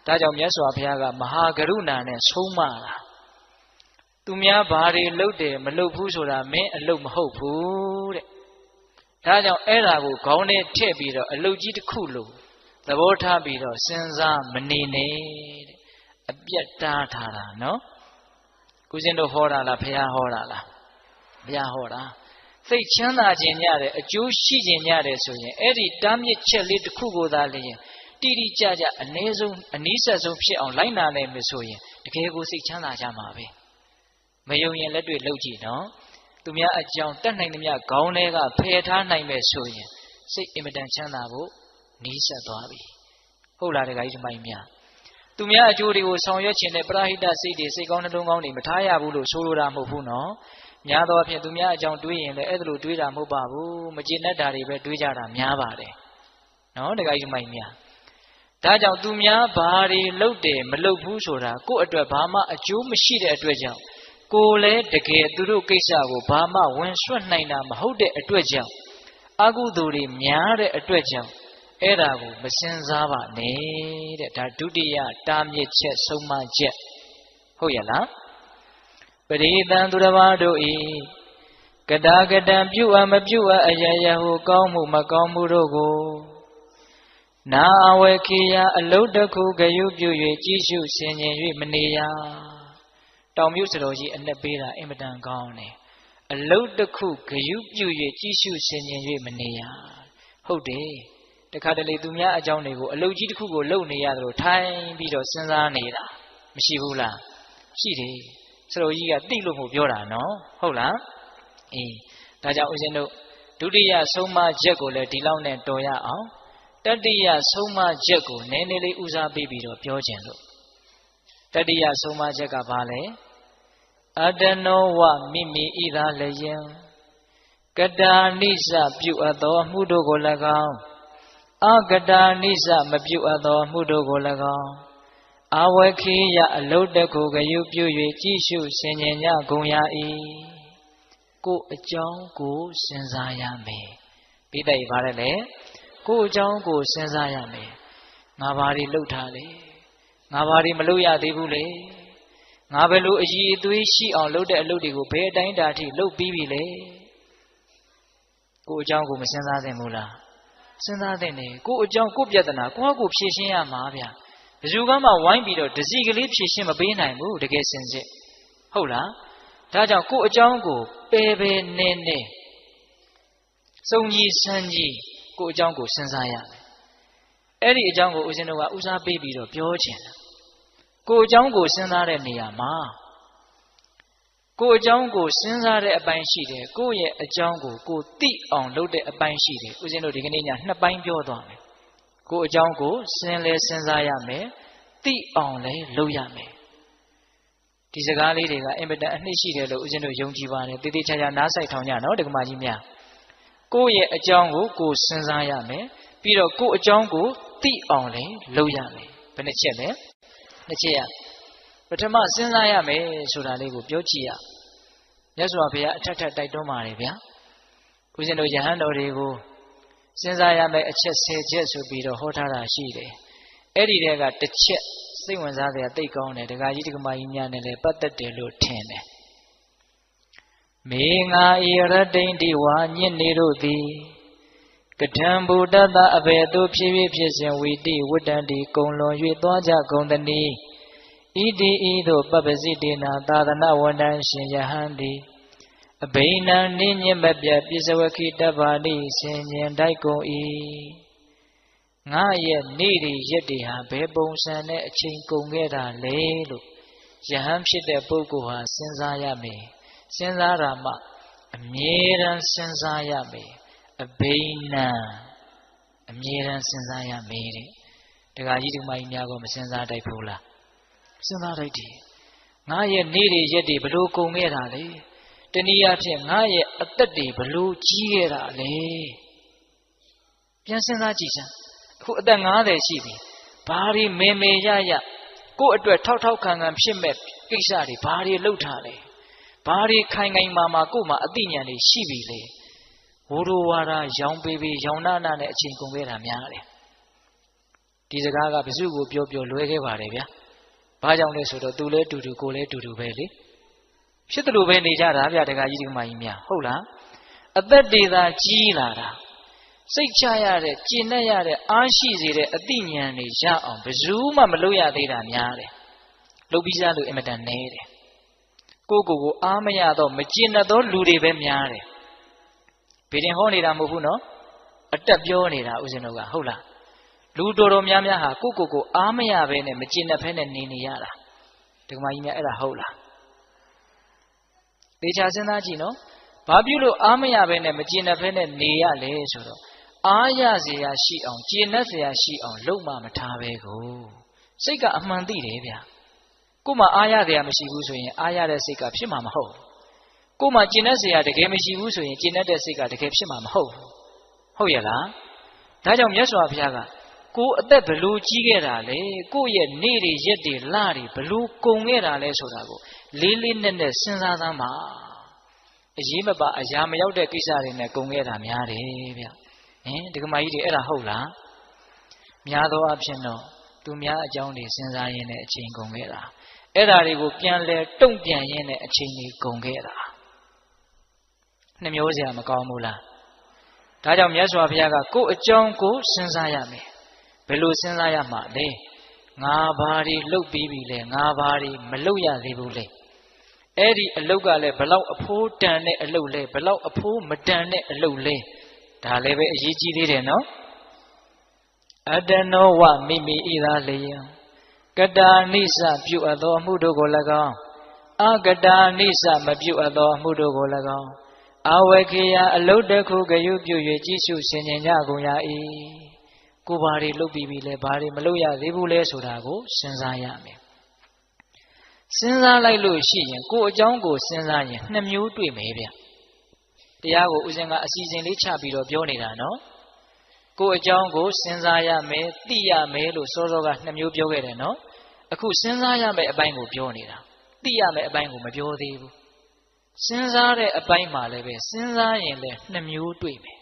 ဒါကြောင့်မြတ်စွာဘုရားကမဟာကရုဏာနဲ့ဆုံးမတာသူများဘာတွေလုပ်တယ်မလုပ်ဘူးဆိုတာမင်းအလုပ်မဟုတ်ဘူးတဲ့ဒါကြောင့်အဲ့ဒါကိုခေါင်းထဲထည့်ပြီးတော့အလုပ်ကြီးတစ်ခုလို့သဘောထားပြီးတော့စဉ်းစားမနေနဲ့တဲ့အပြတ်တားထားတာနော်ကိုရှင်တို့ဟောတာလားဘုရားဟောတာလားဘုရားဟောတာစိတ်ချမ်းသာခြင်းညတဲ့အကျိုးရှိခြင်းညတဲ့ဆိုရင်အဲ့ဒီတားမြစ်ချက်လေးတစ်ခုကိုသာလျင်တိတိကျကျအနည်းဆုံးအနည်းဆက်ဆုံးဖြစ်အောင်လိုက်နာနိုင်မယ်ဆိုရင်တကယ်ကိုစိတ်ချမ်းသာကြမှာပဲမယုံရင်လက်တွေ့လှုပ်ကြည့်နော်သူများအကြောင်းတတ်နိုင်သမျှခေါင်းထဲကဖယ်ထားနိုင်မယ်ဆိုရင်စိတ်အင်မတန်ချမ်းသာဖို့နီးစပ်သွားပြီဟုတ်လားတခါကြီးဒီမိုင်းများသူများအကျိုးတွေကိုဆောင်ရွက်ခြင်းနဲ့ပရဟိတစိတ်တွေစိတ်ကောင်းနှလုံးကောင်းတွေမထားရဘူးလို့ဆိုလိုတာမဟုတ်ဘူးနော်များသောအားဖြင့်သူများအကြောင်းတွေးရင်လည်းအဲ့ဒါလိုတွေးတာမဟုတ်ပါဘူးမကျေနပ်တာတွေပဲတွေးကြတာများပါတယ်နော်တခါကြီးဒီမိုင်းများဒါကြောင့်သူများဘာတွေလုပ်တယ်မလုပ်ဘူးဆိုတာကိုယ့်အတွက်ဘာမှအကျိုးမရှိတဲ့အတွက်ကြောင့်ကိုယ်လည်းတကယ်သူတို့ကိစ္စကိုဘာမှဝင်ဆွတ်နိုင်တာမဟုတ်တဲ့အတွက်ကြောင့်အကုသိုလ်တွေများတဲ့အတွက်ကြောင့်အဲ့ဒါကိုမစင်စားပါနဲ့တဲ့ဒါဒုတိယတားမြစ်ချက်ဆုံးမချက်ဟုတ်ရဲ့လားပရိသံသူတစ်ပါးတို့ဤကတာကတံပြုအပ်မပြုအပ်အယယဟုကောင်းမှုမကောင်းမှုတို့ကိုနာအဝေခိယအလုတ်တစ်ခုဂယုပြု၍ကြီးစုဆင်ញင်၍မနေရတောင်မြုပ်စတော်ကြီးအနှက်ပေးတာအင်မတန်ကောင်းတယ်အလုတ်တစ်ခုဂယုပြု၍ကြီးစုဆင်ញင်၍မနေရဟုတ်တယ်တခါတလေသူများအကြောင်းတွေကိုအလုတ်ကြီးတစ်ခုကိုလုပ်နေရတယ်လို့ထိုင်ပြီးတော့စဉ်းစားနေတာမရှိဘူးလားရှိတယ်စတော်ကြီးကသိလို့မို့ပြောတာနော်ဟုတ်လားအေးဒါကြောင့်ဦးဇင်းတို့ဒုတိယဆုံးမချက်ကိုလည်းဒီလောက်နဲ့တော်ရအောင်တတိယဆုံးမချက်ကိုနည်းနည်းလေးဦးစားပေးပြီးတော့ပြောခြင်းလို့တတိယဆုံးမချက်ကဘာလဲ အတနောဝမိမိဤသာလျင်ကတာနိစ္စပြုအပ်သောအမှုတို့ကို၎င်းအကတာနိစ္စမပြုအပ်သောအမှုတို့ကို၎င်းအဝခိယအလုတ်တခုကယူပြု၍ကြည့်ရှုဆင်ခြင်ကြကုန်ရ၏ကိုယ်အကြောင်းကိုစဉ်းစားရမယ်ပိဋကဘာလဲလေကိုယ်အကြောင်းကိုစဉ်းစားရမယ်ငါဘာတွေလှုပ်ထားလဲငါဘာတွေမလုပ်ရသေးဘူးလေငါဘယ်လိုအည်အသွေးရှိအောင်လုပ်တဲ့အလုပ်တွေကိုဘယ်အတိုင်းတာထိလုပ်ပြီးပြီလေကိုယ်အကြောင်းကိုမစဉ်းစားသင့်ဘူးလားစဉ်းစားသင့်တယ်ကိုယ်အကြောင်းကိုယ်ပြဿနာကိုယ့်ကိုဖြေရှင်းရမှာဗျာဘယ်သူကမှဝိုင်းပြီးတော့တစီကလေးဖြေရှင်းမပေးနိုင်ဘူးတကယ်စင်စစ်ဟုတ်လားဒါကြောင့်ကိုယ့်အကြောင်းကိုပယ်ပယ်နေနေစုံကြီးစမ်းကြီးကိုယ့်အကြောင်းကိုစဉ်းစားရမယ်အဲ့ဒီအကြောင်းကိုဦးဇင်းတို့ကဦးစားပေးပြီးတော့ပြောချင်တယ်ကိုယ်အကြောင်းကိုစဉ်းစားတဲ့နေရာမှာကိုယ်အကြောင်းကိုစဉ်းစားတဲ့အပိုင်းရှိတယ်ကိုယ့်ရဲ့အကြောင်းကိုကိုယ်သိအောင်လုပ်တဲ့အပိုင်းရှိတယ်ဦးဇင်းတို့ဒီကနေ့ညနှစ်ပိုင်းပြောသွားမယ်ကိုယ်အကြောင်းကိုစဉ်းစားရမယ်သိအောင်လည်းလုပ်ရမယ်ဒီစကားလေးတွေကအင်မတန်အနှစ်ရှိတယ်လို့ဦးဇင်းတို့ယုံကြည်ပါတယ်တည်တည်ချာချာနားဆိုင်ထောင်ကြနော်ဒကမာကြီးများကိုယ့်ရဲ့အကြောင်းကိုကိုယ်စဉ်းစားရမယ်ပြီးတော့ကိုယ့်အကြောင်းကိုသိအောင်လည်းလုပ်ရမယ်ဘယ်နှချက်လဲနှစ်ချက်ရပထမစဉ်းစားရမယ်ဆိုတာလေးကိုပြောကြည့်ရမြတ်စွာဘုရားအထက်ထက်တိုက်တွန်းပါတယ်ဗျာဦးဇင်းတို့ယဟန်တော်တွေကိုစဉ်းစားရမယ်အချက်10ချက်ဆိုပြီးတော့ဟောထားတာရှိတယ်အဲ့ဒီတဲကတစ်ချက်စိတ်ဝင်စားစရာသိကောင်းတယ်ဒကာကြီးဒကမကြီးများနဲ့လည်းပတ်သက်တယ်လို့ထင်တယ်မေငါဤရတိန်တိဝါညစ်နေတို့သည်ကထံဘူတတအဘေသူဖြစ်ဖြစ်စဉ်ဝီတိဝတ္တန်တိကုံလွန်၍သွားကြကုန်သနည်းဣတိဤသို့ပပ္ပစိတေနာသာသနာဝန္တန်ရှင်ယဟန်သည်အဘိနံနိညင်မပြတ်ပြစ္စဝခိတဗ္ဗာတိဆင်ញင်တိုက်ကုန်၏ငါရဲ့နေ့တွေရက်တွေဟာဘယ်ပုံစံနဲ့အချိန်ကုန်ခဲ့တာလဲလို့ယဟန်ဖြစ်တဲ့ပုဂ္ဂိုလ်ဟာစဉ်းစားရမယ်စဉ်းစားတာမှအမြဲတမ်းစဉ်းစားရမယ်အဘိနံအမြဲတမ်းစဉ်းစားရမယ်တဲ့ဒကာကြီးဒကာမကြီးများကမစဉ်းစားတတ်ဘူးလားစဉ်းစားတတ်တယ်ငါရဲ့နေ့တွေရက်တွေဘလို့ကုန်ခဲ့တာလဲတနည်းအားဖြင့်ငါရဲ့အသက်တွေဘလို့ကြီးခဲ့တာလဲပြန်စဉ်းစားကြည့်စမ်းအခုအသက်90ရှိပြီဘာတွေမေမေရရကိုယ့်အတွက်ထောက်ထောက်ခံခံဖြစ်မဲ့ကိစ္စတွေဘာတွေလုပ်ထားလဲဘာတွေခိုင်ခိုင်မာမာကိုယ့်မှာအသိဉာဏ်တွေရှိပြီလေဝိုးရိုးဝါဒရောင်ပေပေရောင်နာနာနဲ့အချိန်ကုန်ခဲ့တာများတယ်ဒီစကားကဘယ်သူကိုပြောလွဲခဲ့ပါတယ်ဗျာဘာကြောင့်လဲဆိုတော့သူလဲတူတူကိုလဲတူတူပဲလေဖြစ်တယ်လို့ပဲနေကြတာဗျာဒကာကြီးဒကာမကြီးများဟုတ်လားအသက်တွေသာကြီးလာတာစိတ်ချရတဲ့ကျင့်တတ်ရတဲ့အားရှိစေတဲ့အသိဉာဏ်တွေရအောင်ဘယ်သူမှမလုပ်ရသေးတာများတယ်လုပ်ပြီးသားလို့အင်မတန်နေတယ်ကိုအားမရတော့မကျင့်တတ်သောလူတွေပဲများတယ်ဗေဒင်ဟောနေတာမဟုတ်ဘူးနော်အတက်ပြောနေတာဦးဇင်းတို့ကဟုတ်လားလူတော်များများဟာကိုအားမရဘဲနဲ့မကျင့်တတ်ဘဲနဲ့နေရတာဒကမကြီးများအဲ့ဒါဟုတ်လားသေချာစဉ်းစားကြည့်နော်ဘာပြုလို့အားမရဘဲနဲ့မကျင့်တတ်ဘဲနဲ့နေရလဲဆိုတော့အားရเสียရှိအောင်ကျင့်တတ်เสียရှိအောင်လုပ်မှမထားပဲကိုစိတ်ကအမှန်သိတယ်ဗျာကို့မှာအားရเสียမရှိဘူးဆိုရင်အားရတဲ့စိတ်ကဖြစ်မှာမဟုတ်ကို့မှာကျင့်တတ်เสียတကယ်မရှိဘူးဆိုရင်ကျင့်တတ်တဲ့စိတ်ကတကယ်ဖြစ်မှာမဟုတ်ဟုတ်ရဲ့လားဒါကြောင့်မြတ်စွာဘုရားကကိုယ်အသက်ဘလို့ကြီးခဲ့တာလဲကိုယ့်ရဲ့နေ့တွေရက်တွေလတွေဘလို့ကုန်ခဲ့တာလဲဆိုတာကိုလေးလေးနက်နက်စဉ်းစားသမ်းပါအရေးမပါအရာမရောက်တဲ့ကိစ္စတွေနဲ့ကုန်ခဲ့တာများတယ်ဗျဒကမကြီးတွေအဲ့ဒါဟုတ်လားများသောအားဖြင့်တော့သူများအကြောင်းတွေစဉ်းစားရင်းနဲ့အချိန်ကုန်ခဲ့တာအဲ့ဒါတွေကိုပြန်လဲတုံ့ပြန်ရင်းနဲ့အချိန်တွေကုန်ခဲ့တာနှမျိုးစရာမကောင်းဘူးလားဒါကြောင့်မြတ်စွာဘုရားကကိုယ်အကြောင်းကိုစဉ်းစားရမယ်ဘယ်လိုစဉ်းစားရမှာလဲငါဘာတွေလုပ်ပြီးပြီလဲငါဘာတွေမလုပ်ရသေးဘူးလဲအဲ့ဒီအလုပ်ကလည်းဘလောက်အဖိုးတန်တဲ့အလုပ်လဲဘလောက်အဖိုးမတန်တဲ့အလုပ်လဲဒါလည်းပဲအရေးကြီးသေးတယ်နော်အတနောဝမိမိဤသာလျင်ကတာနိစ္စပြုအပ်သောအမှုတို့ကို၎င်းအကတာနိစ္စမပြုအပ်သောအမှုတို့ကို၎င်းအဝေခေယအလုတ်တခုကယူပြု၍ကြည့်ရှုဆင်ခြင်ကြကုန်ရ၏ကိုဘာတွေလုပ်ပြီးပြီလဲဘာတွေမလုပ်ရသေးဘူးလဲဆိုတာကိုစဉ်းစားရမယ် စဉ်းစားလိုက်လို့ရှိရင်ကိုယ်အကြောင်းကိုစဉ်းစားရင်နှစ်မျိုးတွေ့မယ်ဗျတရားကိုဦးဇင်းကအစီအစဉ်လေးချပြီးတော့ပြောနေတာနော်ကိုယ်အကြောင်းကိုစဉ်းစားရမယ်သိရမယ်လို့စောစောကနှစ်မျိုးပြောခဲ့တယ်နော်အခုစဉ်းစားရမယ်အပိုင်းကိုပြောနေတာသိရမယ်အပိုင်းကိုမပြောသေးဘူးစဉ်းစားတဲ့အပိုင်းမှာလည်းပဲစဉ်းစားရင်လည်းနှစ်မျိုးတွေ့မယ်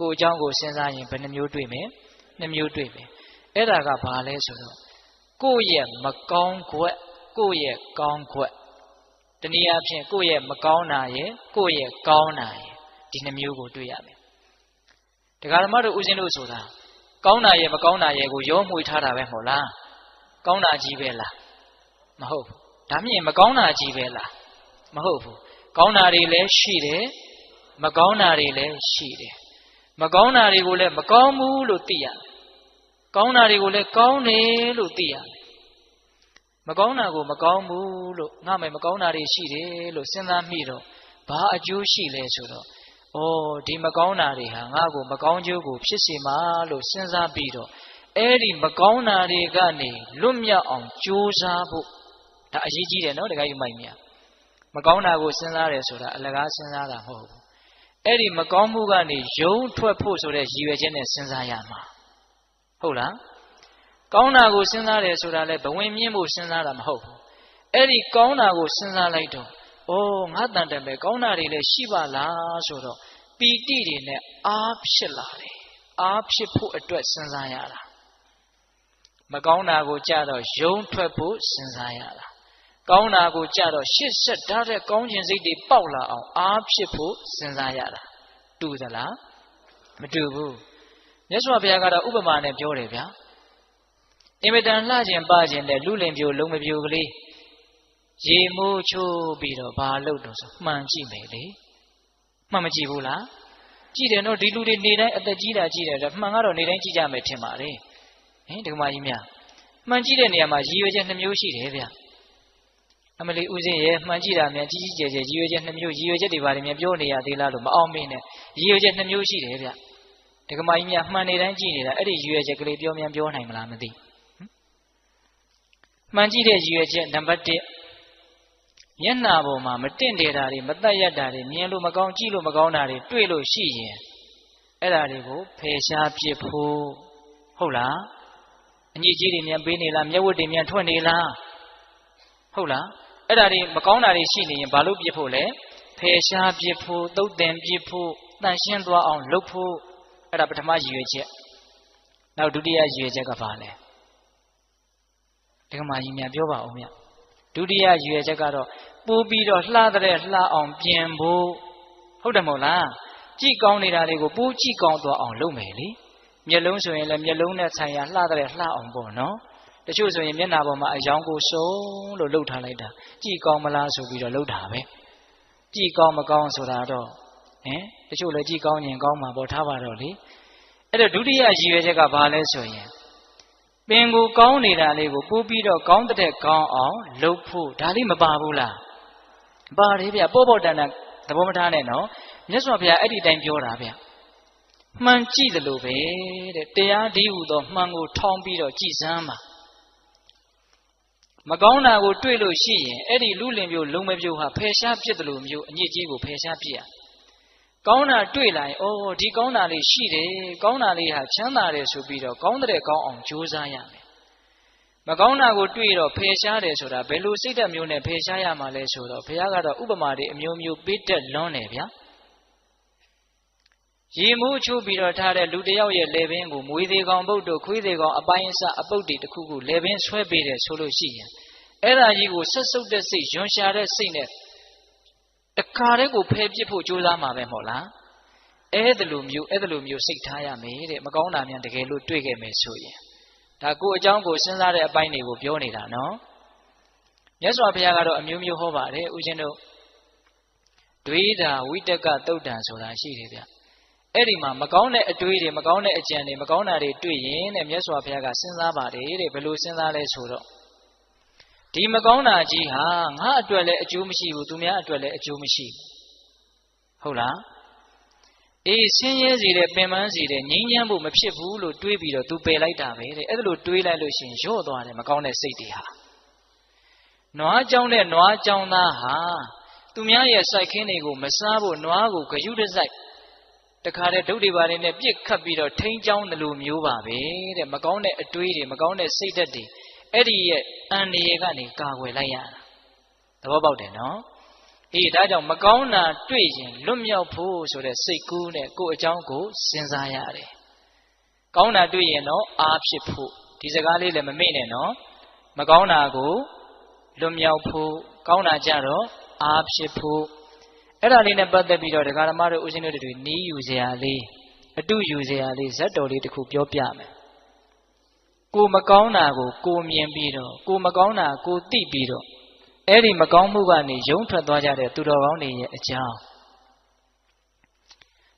ကိုယ်အကြောင်းကိုစဉ်းစားရင်ဘယ်နှမျိုးတွေ့မယ်နှစ်မျိုးတွေ့မယ်အဲ့ဒါကဘာလဲဆိုတော့ကိုယ့်ရဲ့မကောင်းခွက်ကိုယ့်ရဲ့ကောင်းခွက်တနည်းအားဖြင့်ကိုယ့်ရဲ့မကောင်းတာရဲ့ကိုယ့်ရဲ့ကောင်းတာရဲ့ဒီနှစ်မျိုးကိုတွေ့ရမယ်တရားဓမ္မတို့ဦးဇင်းတို့ဆိုတာကောင်းတာရဲ့မကောင်းတာရဲ့ကိုရောမှွေထားတာပဲမဟုတ်လားကောင်းတာကြီးပဲလားမဟုတ်ဘူးဒါမြင်မကောင်းတာကြီးပဲလားမဟုတ်ဘူးကောင်းတာတွေလည်းရှိတယ်မကောင်းတာတွေလည်းရှိတယ်မကောင်းတာတွေကိုလည်းမကောင်းဘူးလို့သိရတယ်ကောင်းတာတွေကိုလည်းကောင်းတယ်လို့သိရတယ်မကောင်းတာကိုမကောင်းဘူးလို့ငါမယ်မကောင်းတာတွေရှိတယ်လို့စဉ်းစားမိတော့ဘာအကျိုးရှိလဲဆိုတော့ဒီမကောင်းတာတွေဟာငါ့ကိုမကောင်းကျိုးကိုဖြစ်စေမှာလို့စဉ်းစားပြီးတော့အဲ့ဒီမကောင်းတာတွေကနေလွတ်မြောက်အောင်ကြိုးစားဖို့ဒါအရေးကြီးတယ်နော်တခါယူမိုက်မြမကောင်းတာကိုစဉ်းစားတယ်ဆိုတာအလကားစဉ်းစားတာမဟုတ်ဘူးအဲ့ဒီမကောင်းမှုကနေယုံထွက်ဖို့ဆိုတဲ့ရည်ရွယ်ချက်နဲ့စဉ်းစားရမှာဟုတ်လားကောင်းတာကိုစဉ်းစားတယ်ဆိုတာလည်းဘဝင်မြင့်ဖို့စဉ်းစားတာမဟုတ်ဘူးအဲ့ဒီကောင်းတာကိုစဉ်းစားလိုက်တော့ငါတန်တယ်ပဲကောင်းတာတွေလည်းရှိပါလားဆိုတော့ပီတိတွေနဲ့အားဖြစ်လာတယ်အားဖြစ်ဖို့အတွက်စဉ်းစားရတာမကောင်းတာကိုကြတော့ယုံထွက်ဖို့စဉ်းစားရတာကောင်းတာကိုကြတော့ရှစ်ဆက်ထားတဲ့ကောင်းခြင်းစိတ်တွေပေါက်လာအောင်အားဖြစ်ဖို့စဉ်းစားရတာတူသလားမတူဘူးမြတ်စွာဘုရားကတော့ဥပမာနဲ့ပြောတယ်ဗျာအင်မတန်လှခြင်းပခြင်းနဲ့လူလင်ပြိုလုံးမပြိုကလေးရေမိုးချိုးပြီးတော့ဘာလုပ်တော့ဆိုမှန်ကြည့်မယ်လေမှန်မကြည့်ဘူးလားကြည့်တယ်နော်ဒီလူတွေနေတိုင်းအသက်ကြီးတာကြည့်တယ်မှန်ကတော့နေတိုင်းကြည့်ကြမယ်ထင်ပါလေဒီကမာကြီးများမှန်ကြည့်တဲ့နေရာမှာရည်ရွယ်ချက်နှစ်မျိုးရှိတယ်ဗျအမလီဦးစင်းရဲ့မှန်ကြည့်တာများကြီးကြီးကျယ်ကျယ်ရည်ရွယ်ချက်နှစ်မျိုးရည်ရွယ်ချက်တွေပါတယ်များပြောနေရသေးလားလို့မအောင်မင်းနဲ့ရည်ရွယ်ချက်နှစ်မျိုးရှိတယ်ဗျဒီကမာကြီးများမှန်နေတိုင်းကြည့်နေတာအဲ့ဒီရည်ရွယ်ချက်ကလေးပြောနိုင်မလားမသိမှန်ကြည့်တဲ့ရည်ရွယ်ချက်နံပါတ်1မျက်နှာပေါ်မှာမတင့်တယ်တာတွေမတက်ရတာတွေမြင်လို့မကောင်းကြည့်လို့မကောင်းတာတွေတွေ့လို့ရှိရင်အဲ့ဒါတွေကိုဖယ်ရှားပစ်ဖို့ဟုတ်လားအညစ်အကြေးတွေမြန်ပေးနေလားမျက်ဝတ်တွေမြန်ထွက်နေလားဟုတ်လားအဲ့ဒါတွေမကောင်းတာတွေရှိနေရင်ဘာလို့ပစ်ဖို့လဲဖယ်ရှားပစ်ဖို့သုတ်သင်ပစ်ဖို့တန်ရှင်းသွားအောင်လုပ်ဖို့အဲ့ဒါပထမရည်ရွယ်ချက်နောက်ဒုတိယရည်ရွယ်ချက်ကဘာလဲဒီကမာကြီးများပြောပါဦးမြတ်ဒုတိယရည်ရွယ်ချက်ကတော့ပိုးပြီးတော့လှတဲ့လှအောင်ပြင်ဖို့ဟုတ်တယ်မဟုတ်လားကြည့်ကောင်းနေတာတွေကိုပိုးကြည့်ကောင်းသွားအောင်လုပ်မယ်လေမျက်လုံးဆိုရင်လည်းမျက်လုံးနဲ့ဆိုင်ရာလှတဲ့လှအောင်ပေါ့နော်တချို့ဆိုရင်မျက်နှာပေါ်မှာအယောင်ကိုစုံလို့လှုပ်ထားလိုက်တာကြည့်ကောင်းမလားဆိုပြီးတော့လှုပ်တာပဲကြည့်ကောင်းမကောင်းဆိုတာတော့တချို့လည်းကြည့်ကောင်းရင်ကောင်းမှာပေါ့ထားပါတော့လေအဲ့တော့ဒုတိယရည်ရွယ်ချက်ကဘာလဲဆိုရင်ပင်ကိုကောင်းနေတာလေးကိုပို့ပြီးတော့ကောင်းတဲ့ကောင်းအောင်လုပ်ဖို့ဒါလေးမပါဘူးလားပါတယ်ဗျပေါ့ပေါ့တန်တန်သဘောမထားနဲ့နော်မြတ်စွာဘုရားအဲ့ဒီတိုင်းပြောတာဗျမှန်ကြည့်တယ်လို့ပဲတဲ့တရားဒီဟုသောမှန်ကိုထောင်းပြီးတော့ကြည်စမ်းပါမကောင်းတာကိုတွေ့လို့ရှိရင်အဲ့ဒီလူလင်မျိုးလုံးမပြိုဟာဖယ်ရှားပြစ်တယ်လို့မျိုးအညစ်အကြေးကိုဖယ်ရှားပြစ်ရကောင်းတာတွေ့လာရင်ဒီကောင်းတာလေးရှိတယ်ကောင်းတာလေးဟာချမ်းသာတယ်ဆိုပြီးတော့ကောင်းတဲ့ကောင်းအောင်ကြိုးစားရမယ်မကောင်းတာကိုတွေ့တော့ဖယ်ရှားတယ်ဆိုတာဘယ်လိုစိတ်ဓာတ်မျိုးနဲ့ဖယ်ရှားရမှာလဲဆိုတော့ဘုရားကတော့ဥပမာတွေအမျိုးမျိုးပေးတတ်လွန်းတယ်ဗျာရေမိုးချိုးပြီးတော့ထားတဲ့လူတယောက်ရဲ့လေပင်ကိုမွေသေးကောင်ပုတ်တို့ခွေးသေးကောင်အပိုင်းအစအပုတ်တွေတစ်ခုခုလေပင်ဆွဲပေးတယ်ဆိုလို့ရှိရင်အဲ့ဒါကြီးကိုဆက်စုပ်တဲ့စိတ်ယွန်ရှာတဲ့စိတ်နဲ့တခါတည်းကိုဖယ်ပစ်ဖို့ကြိုးစားမှာပဲမဟုတ်လားအဲ့ဒါလိုမျိုးစိတ်ထားရမယ်တဲ့မကောင်းတာများတကယ်လို့တွေ့ခဲ့မယ်ဆိုရင်ဒါကိုအကြောင်းကိုစဉ်းစားတဲ့အပိုင်းတွေကိုပြောနေတာနော်မြတ်စွာဘုရားကတော့အမျိုးမျိုးဟောပါတယ်ဦးဇင်းတို့ဒွေတာဝိတကသုတ်တံဆိုတာရှိတယ်ဗျအဲ့ဒီမှာမကောင်းတဲ့အတွေးတွေမကောင်းတဲ့အကြံတွေမကောင်းတာတွေတွေ့ရင်တဲ့မြတ်စွာဘုရားကစဉ်းစားပါတယ်တဲ့ဘယ်လိုစဉ်းစားလဲဆိုတော့ဒီမကောင်းတာကြီးဟာငါအတွက်လည်းအကျိုးမရှိဘူးသူများအတွက်လည်းအကျိုးမရှိဘူးဟုတ်လားအေးဆင်းရဲစေတဲ့ပင်ပန်းစေတဲ့ငြိမ်းချမ်းဖို့မဖြစ်ဘူးလို့တွေးပြီးတော့သူပယ်လိုက်တာပဲတဲ့အဲ့ဒါလိုတွေးလိုက်လို့ရှိရင်ရော့သွားတယ်မကောင်းတဲ့စိတ်တွေဟာ နွားကြောင်းတဲ့နွားကြောင်းသားဟာသူများရဲ့စိုက်ခင်းတွေကိုမစားဖို့နွားကိုဂယုတစိုက်တခါတည်းဒုတ်တွေပါနေနဲ့ပြစ်ခတ်ပြီးတော့ထိန်းချောင်းတယ်လို့မျိုးပါပဲတဲ့မကောင်းတဲ့အတွေးတွေမကောင်းတဲ့စိတ်ဓာတ်တွေအဲ့ဒီရဲ့အန္တရာယ်ကနေကာကွယ်လိုက်ရတာသဘောပေါက်တယ်နော်အေးဒါကြောင့်မကောင်းတာတွေ့ရင်လွတ်မြောက်ဖို့ဆိုတဲ့စိတ်ကူးနဲ့ကိုယ်အကြောင်းကိုစဉ်းစားရတယ်ကောင်းတာတွေ့ရင်တော့အားဖြစ်ဖို့ဒီစကားလေးလည်းမမေ့နဲ့နော်မကောင်းတာကိုလွတ်မြောက်ဖို့ကောင်းတာကြတော့အားဖြစ်ဖို့အဲ့ဒါလေးနဲ့ပတ်သက်ပြီးတော့ဒကာဓမ္မတို့ဦးဇင်းတို့တွေနီးယူစရာလေးအတုယူစရာလေးဇတ်တော်လေးတစ်ခုပြောပြမယ်ကိုမကောင်းတာကိုကိုမြင်ပြီးတော့ကိုမကောင်းတာကိုသိပြီးတော့အဲ့ဒီမကောင်းမှုကနေယုံထွက်သွားကြတဲ့သူတော်ကောင်းတွေရဲ့အကြောင်း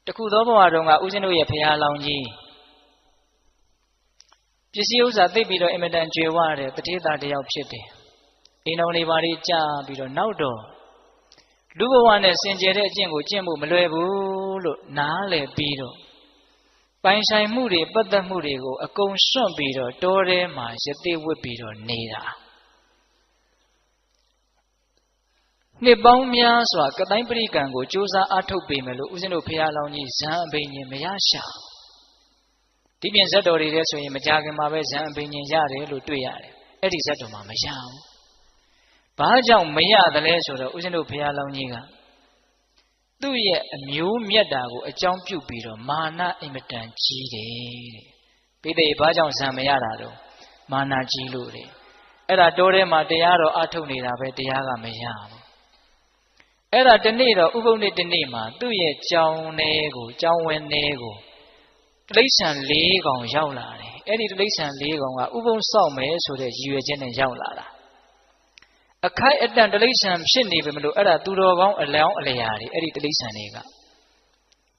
တခုသောဘဝတုန်းကဦးဇင်းတို့ရဲ့ဖရာလောင်ကြီးပစ္စည်းဥစ္စာသိပြီးတော့အင်မတန်ကြွယ်ဝတဲ့တထေးသားတစ်ယောက်ဖြစ်တယ်အိမ်တော်လေးပါးလေးကြာပြီးတော့နောက်တော့လူဘဝနဲ့စင်ကြယ်တဲ့အကျင့်ကိုကျင့်ဖို့မလွယ်ဘူးလို့နားလည်ပြီးတော့ပိုင်ဆိုင်မှုတွေပတ်သက်မှုတွေကိုအကုန်စွန့်ပြီးတော့တောထဲမှာရသေးဝစ်ပြီးတော့နေတာနှစ်ပေါင်းများစွာကတိုင်းပရိကံကိုစ조사အားထုတ်ပေမယ်လို့ဦးဇင်းတို့ဖရာလောင်ကြီးဇံအဘိညာဉ်မရရှာဒီပြင်ဇတ်တော်တွေထဲဆိုရင်မကြခင်မှာပဲဇံအဘိညာဉ်ရတယ်လို့တွေ့ရတယ်အဲ့ဒီဇတ်တော်မှာမရဘူးဘာကြောင့်မရသလဲဆိုတော့ဦးဇင်းတို့ဘုရားလောင်းကြီးကသူ့ရဲ့အမျိုးမြတ်တာကိုအကြောင်းပြုပြီးတော့မာနအင်မတန်ကြီးတယ်တဲ့ပိဋိဘာကြောင့်ဇံမရတာတော့မာနကြီးလို့တဲ့အဲ့ဒါတောထဲမှာတရားတော်အထုတ်နေတာပဲတရားကမရဘူးအဲ့ဒါတနေ့တော့ဥပုပ်နေ့တနေ့မှာသူ့ရဲ့ကြောင်းထဲကိုကြောင်းဝင်းထဲကိုတိရစ္ဆာန်၄ကောင်ရောက်လာတယ်အဲ့ဒီတိရစ္ဆာန်၄ကောင်ကဥပုပ်စောက်မယ်ဆိုတဲ့ရည်ရွယ်ချက်နဲ့ရောက်လာတာအခိုက်အတန့်တိရစ္ဆာန်ဖြစ်နေပြီမလို့အဲ့ဒါသူတော်ကောင်းအလောင်းအလျာတွေအဲ့ဒီတိရစ္ဆာန်တွေက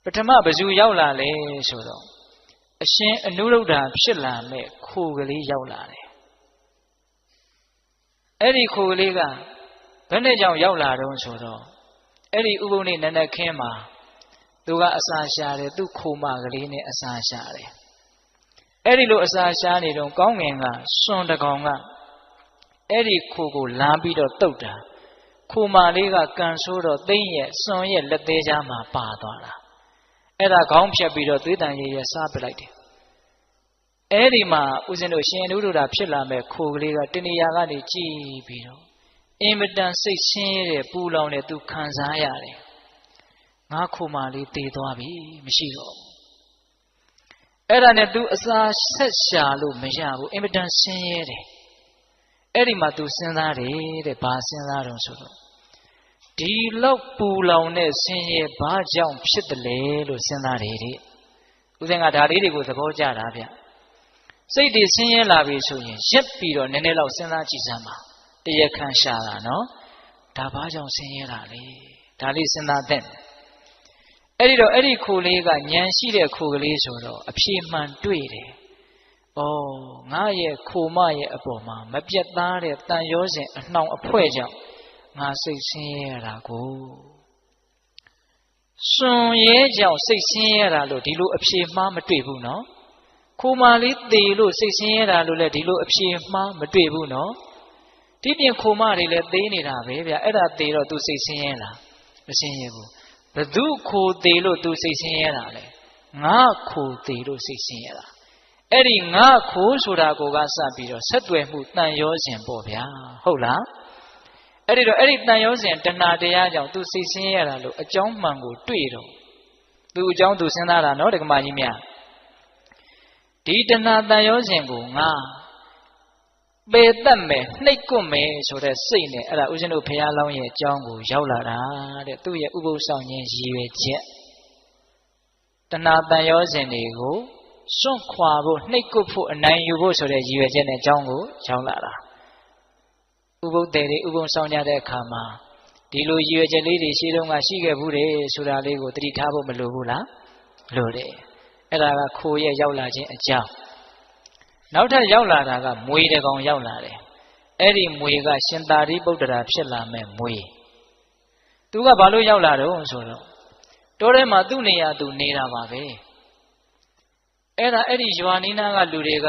ပထမဘယ်သူရောက်လာလဲဆိုတော့အရှင်အနုရုဒ္ဓဖြစ်လာမဲ့ခိုကလေးရောက်လာတယ်အဲ့ဒီခိုကလေးကဘယ်နဲ့ကြောင့်ရောက်လာတော့ဆိုတော့အဲ့ဒီဥပုပ်နေ့နန္ဒခင်းမှာသူကအစာရှာတယ်သူ့ခိုမကလေးနဲ့အစာရှာတယ်အဲ့ဒီလိုအစာရှာနေတော့ကောင်းငင်ကစွန်တကောင်ကအဲ့ဒီခိုကိုလမ်းပြီးတော့တုတ်တာခိုမလေးကကန်ဆိုးတော့သိမ့်ရဲ့စွန်ရဲ့လက်သေးကြားမှာပါသွားတာအဲ့ဒါခေါင်းဖြတ်ပြီးတော့သွေးတန်ရည်ရစားပလိုက်တယ်အဲ့ဒီမှာဦးဇင်းတို့ရှင်အနုရုဒ္ဓဖြစ်လာမဲ့ခိုကလေးကတဏှာကနေကြည်ပြီးတော့အင်မတန်စိတ်ဆင်းရဲတဲ့ပူလောင်တဲ့သူခံစားရတယ်ငါခိုမလေးတည်သွားပြီမရှိတော့ဘူးအဲ့ဒါနဲ့သူအစာဆက်ရှာလို့မရဘူးအင်မတန်ဆင်းရဲတယ်အဲ့ဒီမှာသူစဉ်းစားတယ်တဲ့ဘာစဉ်းစားတော့ဆိုတော့ဒီလောက်ပူလောင်တဲ့ဆင်းရဲဘာကြောင့်ဖြစ်တယ်လဲလို့စဉ်းစားတယ်တဲ့ဦးဇင်းကဒါလေးတွေကိုသဘောကျတာဗျစိတ်တွေဆင်းရဲလာပြီဆိုရင်ရက်ပြီးတော့နည်းနည်းလောက်စဉ်းစားကြည့်စမ်းပါတရားခံရှာတာနော်ဒါဘာကြောင့်ဆင်းရဲတာလဲဒါလေးစဉ်းစားတဲ့အဲ့ဒီတော့အဲ့ဒီခိုလေးကဉာဏ်ရှိတဲ့ခိုကလေးဆိုတော့အဖြေမှန်တွေ့တယ်ဩငါရဲ့ခိုမရဲ့အပေါ်မှာမပြတ်သားတဲ့တန်ရောစဉ်အနှောင်အဖွဲကြောင့်ငါစိတ်ဆင်းရဲရတာကိုစွန်ရဲကြောင့်စိတ်ဆင်းရဲတာလို့ဒီလိုအဖြေမှားမတွေ့ဘူးနော်ခိုမလေးသေလို့စိတ်ဆင်းရဲတာလို့လည်းဒီလိုအဖြေမှားမတွေ့ဘူးနော်ဒီပြင်ခိုမတွေလည်းသေနေတာပဲဗျအဲ့ဒါသေတော့သူစိတ်ဆင်းရဲလားမဆင်းရဲဘူးဘသူခိုသေလို့သူစိတ်ဆင်းရဲတာလဲငါခိုသေလို့စိတ်ဆင်းရဲတာအဲ့ဒီငါခိုဆိုတာကိုကစပြီးတော့ဆက်သွယ်မှုတန်ရောစဉ်ပေါ့ဗျာဟုတ်လားအဲ့ဒီတော့အဲ့ဒီတန်ရောစဉ်တဏှာတရားကြောင့်သူစိတ်ဆင်းရဲတာလို့အကြောင်းမှန်ကိုတွေ့တော့သူအကြောင်းသူစဉ်းစားတာနော်ဒကမကြီးများဒီတဏှာတန်ရောစဉ်ကိုငါပေတတ်မယ်နှိပ်ကွမယ်ဆိုတဲ့စိတ်နဲ့အဲ့ဒါဦးဇင်းတို့ဘုရားလောင်းရဲ့အကြောင်းကိုရောက်လာတာတဲ့သူ့ရဲ့ဥပုသ်ဆောင်ခြင်းရည်ရွယ်ချက်တဏှာတန်ရောစဉ်တွေကိုစွန့်ခွာဖို့နှိပ်ကွဖို့အနိုင်ယူဖို့ဆိုတဲ့ရည်ရွယ်ချက်နဲ့အကြောင်းကိုရောက်လာတာဥပုသ်တွေဥပုသ်ဆောင်ကြတဲ့အခါမှာဒီလိုရည်ရွယ်ချက်လေးတွေရှိတုန်းကရှိခဲ့ဘူးတယ်ဆိုတာလေးကိုသတိထားဖို့မလိုဘူးလားလိုတယ်အဲ့ဒါကခိုးရဲ့ရောက်လာခြင်းအကြောင်းနောက်ထပ်ရောက်လာတာကမွေတကောင်ရောက်လာတယ်အဲ့ဒီမွေကရှင်သာရိပုတ္တရာဖြစ်လာမဲ့မွေသူကဘာလို့ရောက်လာတော့ဆိုတော့တောထဲမှာသူ့နေရာသူနေတာပါပဲအဲ့ဒါအဲ့ဒီရွာနီးနားကလူတွေက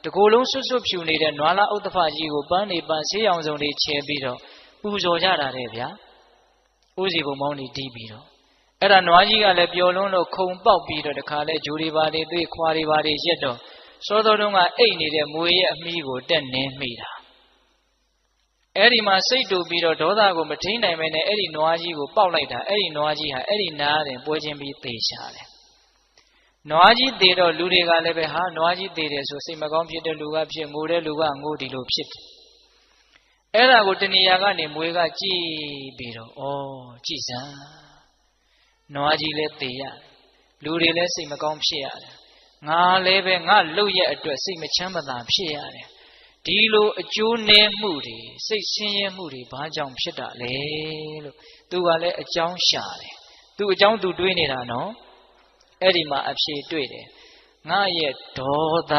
တကိုယ်လုံးဆွတ်ဆွတ်ဖြူနေတဲ့နွားလားဥတ္တဖကြီးကိုပန်းနေပန်းဆေးရောင်စုံတွေချဲပြီးတော့ပူဇော်ကြတာတဲ့ဗျာဥစီဘုံမောင်းနေတီးပြီးတော့အဲ့ဒါနွားကြီးကလည်းပျော်လွန်းလို့ခုံပေါက်ပြီးတော့တခါလဲဂျိုးတွေပါတွေသွေးခွာတွေပါတွေရက်တော့စောစောတုန်းကအိတ်နေတဲ့မွေရဲ့အမီးကိုတက်နင်းမိတာအဲ့ဒီမှာစိတ်တူပြီးတော့ဒေါသကိုမထိန်နိုင်မဲနဲ့အဲ့ဒီနွားကြီးကိုပေါက်လိုက်တာအဲ့ဒီနွားကြီးဟာအဲ့ဒီနားတင်ပွဲချင်းပြီးသေချတယ်နွားကြီးသေတော့လူတွေကလည်းပဲဟာနွားကြီးသေတယ်ဆိုစိတ်မကောင်းဖြစ်တဲ့လူကဖြစ်ငိုတဲ့လူကငိုဒီလိုဖြစ်တယ်အဲ့ဒါကိုတဏှာကနေမွေကကြည်ပြီးတော့ဩကြည်စမ်းနွားကြီးလည်းသေရတယ်လူတွေလည်းစိတ်မကောင်းဖြစ်ရတယ်ငါလည်းပဲငါလှုပ်ရဲ့အတွက်စိတ်မချမ်းမသာဖြစ်ရတယ်ဒီလိုအကျိုးနည်းမှုတွေစိတ်ဆင်းရဲမှုတွေဘာကြောင့်ဖြစ်တာလဲလို့သူကလည်းအကြောင်းရှာတယ်သူအကြောင်းသူတွေးနေတာနော်အဲ့ဒီမှာအဖြေတွေ့တယ်ငါရဲ့ဒေါသ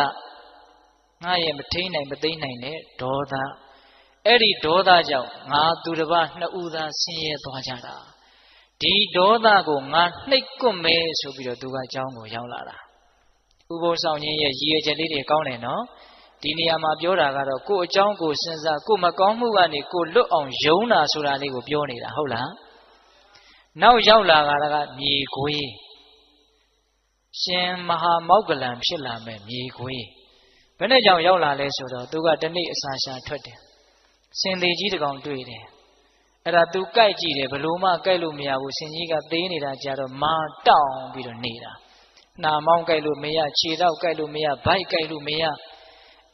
ငါရဲ့မထိန်နိုင်မသိနိုင်တဲ့ဒေါသအဲ့ဒီဒေါသကြောင့်ငါသူတစ်ပါးနှစ်ဦးသာဆင်းရဲသွားကြတာဒီဒေါသကိုငါနှိပ်ကွပ်မယ်ဆိုပြီးတော့သူကအကြောင်းကိုရောက်လာတာဥပုသ်ဆောင်ခြင်းရဲ့ရည်ရွယ်ချက်လေးတွေကောင်းတယ်နော်ဒီနေရာမှာပြောတာကတော့ကိုယ်အကြောင်းကိုစဉ်းစားကိုယ်မကောင်းမှုကနေကိုယ်လွတ်အောင်ယုံတာဆိုတာလေးကိုပြောနေတာဟုတ်လားနောက်ရောက်လာတာကမြေခွေးရှင်မဟာမောက္ကလံဖြစ်လာမဲ့မြေခွေးဘယ်နဲ့ကြောင့်ရောက်လာလဲဆိုတော့သူကတနေ့အစာရှာထွက်တယ်စင်သေးကြီးတကောင်တွေ့တယ်အဲ့ဒါသူကြိုက်ကြည့်တယ်ဘလို့မှကြိုက်လို့မရဘူးစင်ကြီးကသေးနေတာကြတော့မာတောင်းပြီးတော့နေတာနှာမောင်းကြိုက်လို့မရခြေတော့ကြိုက်လို့မရဗိုက်ကြိုက်လို့မရ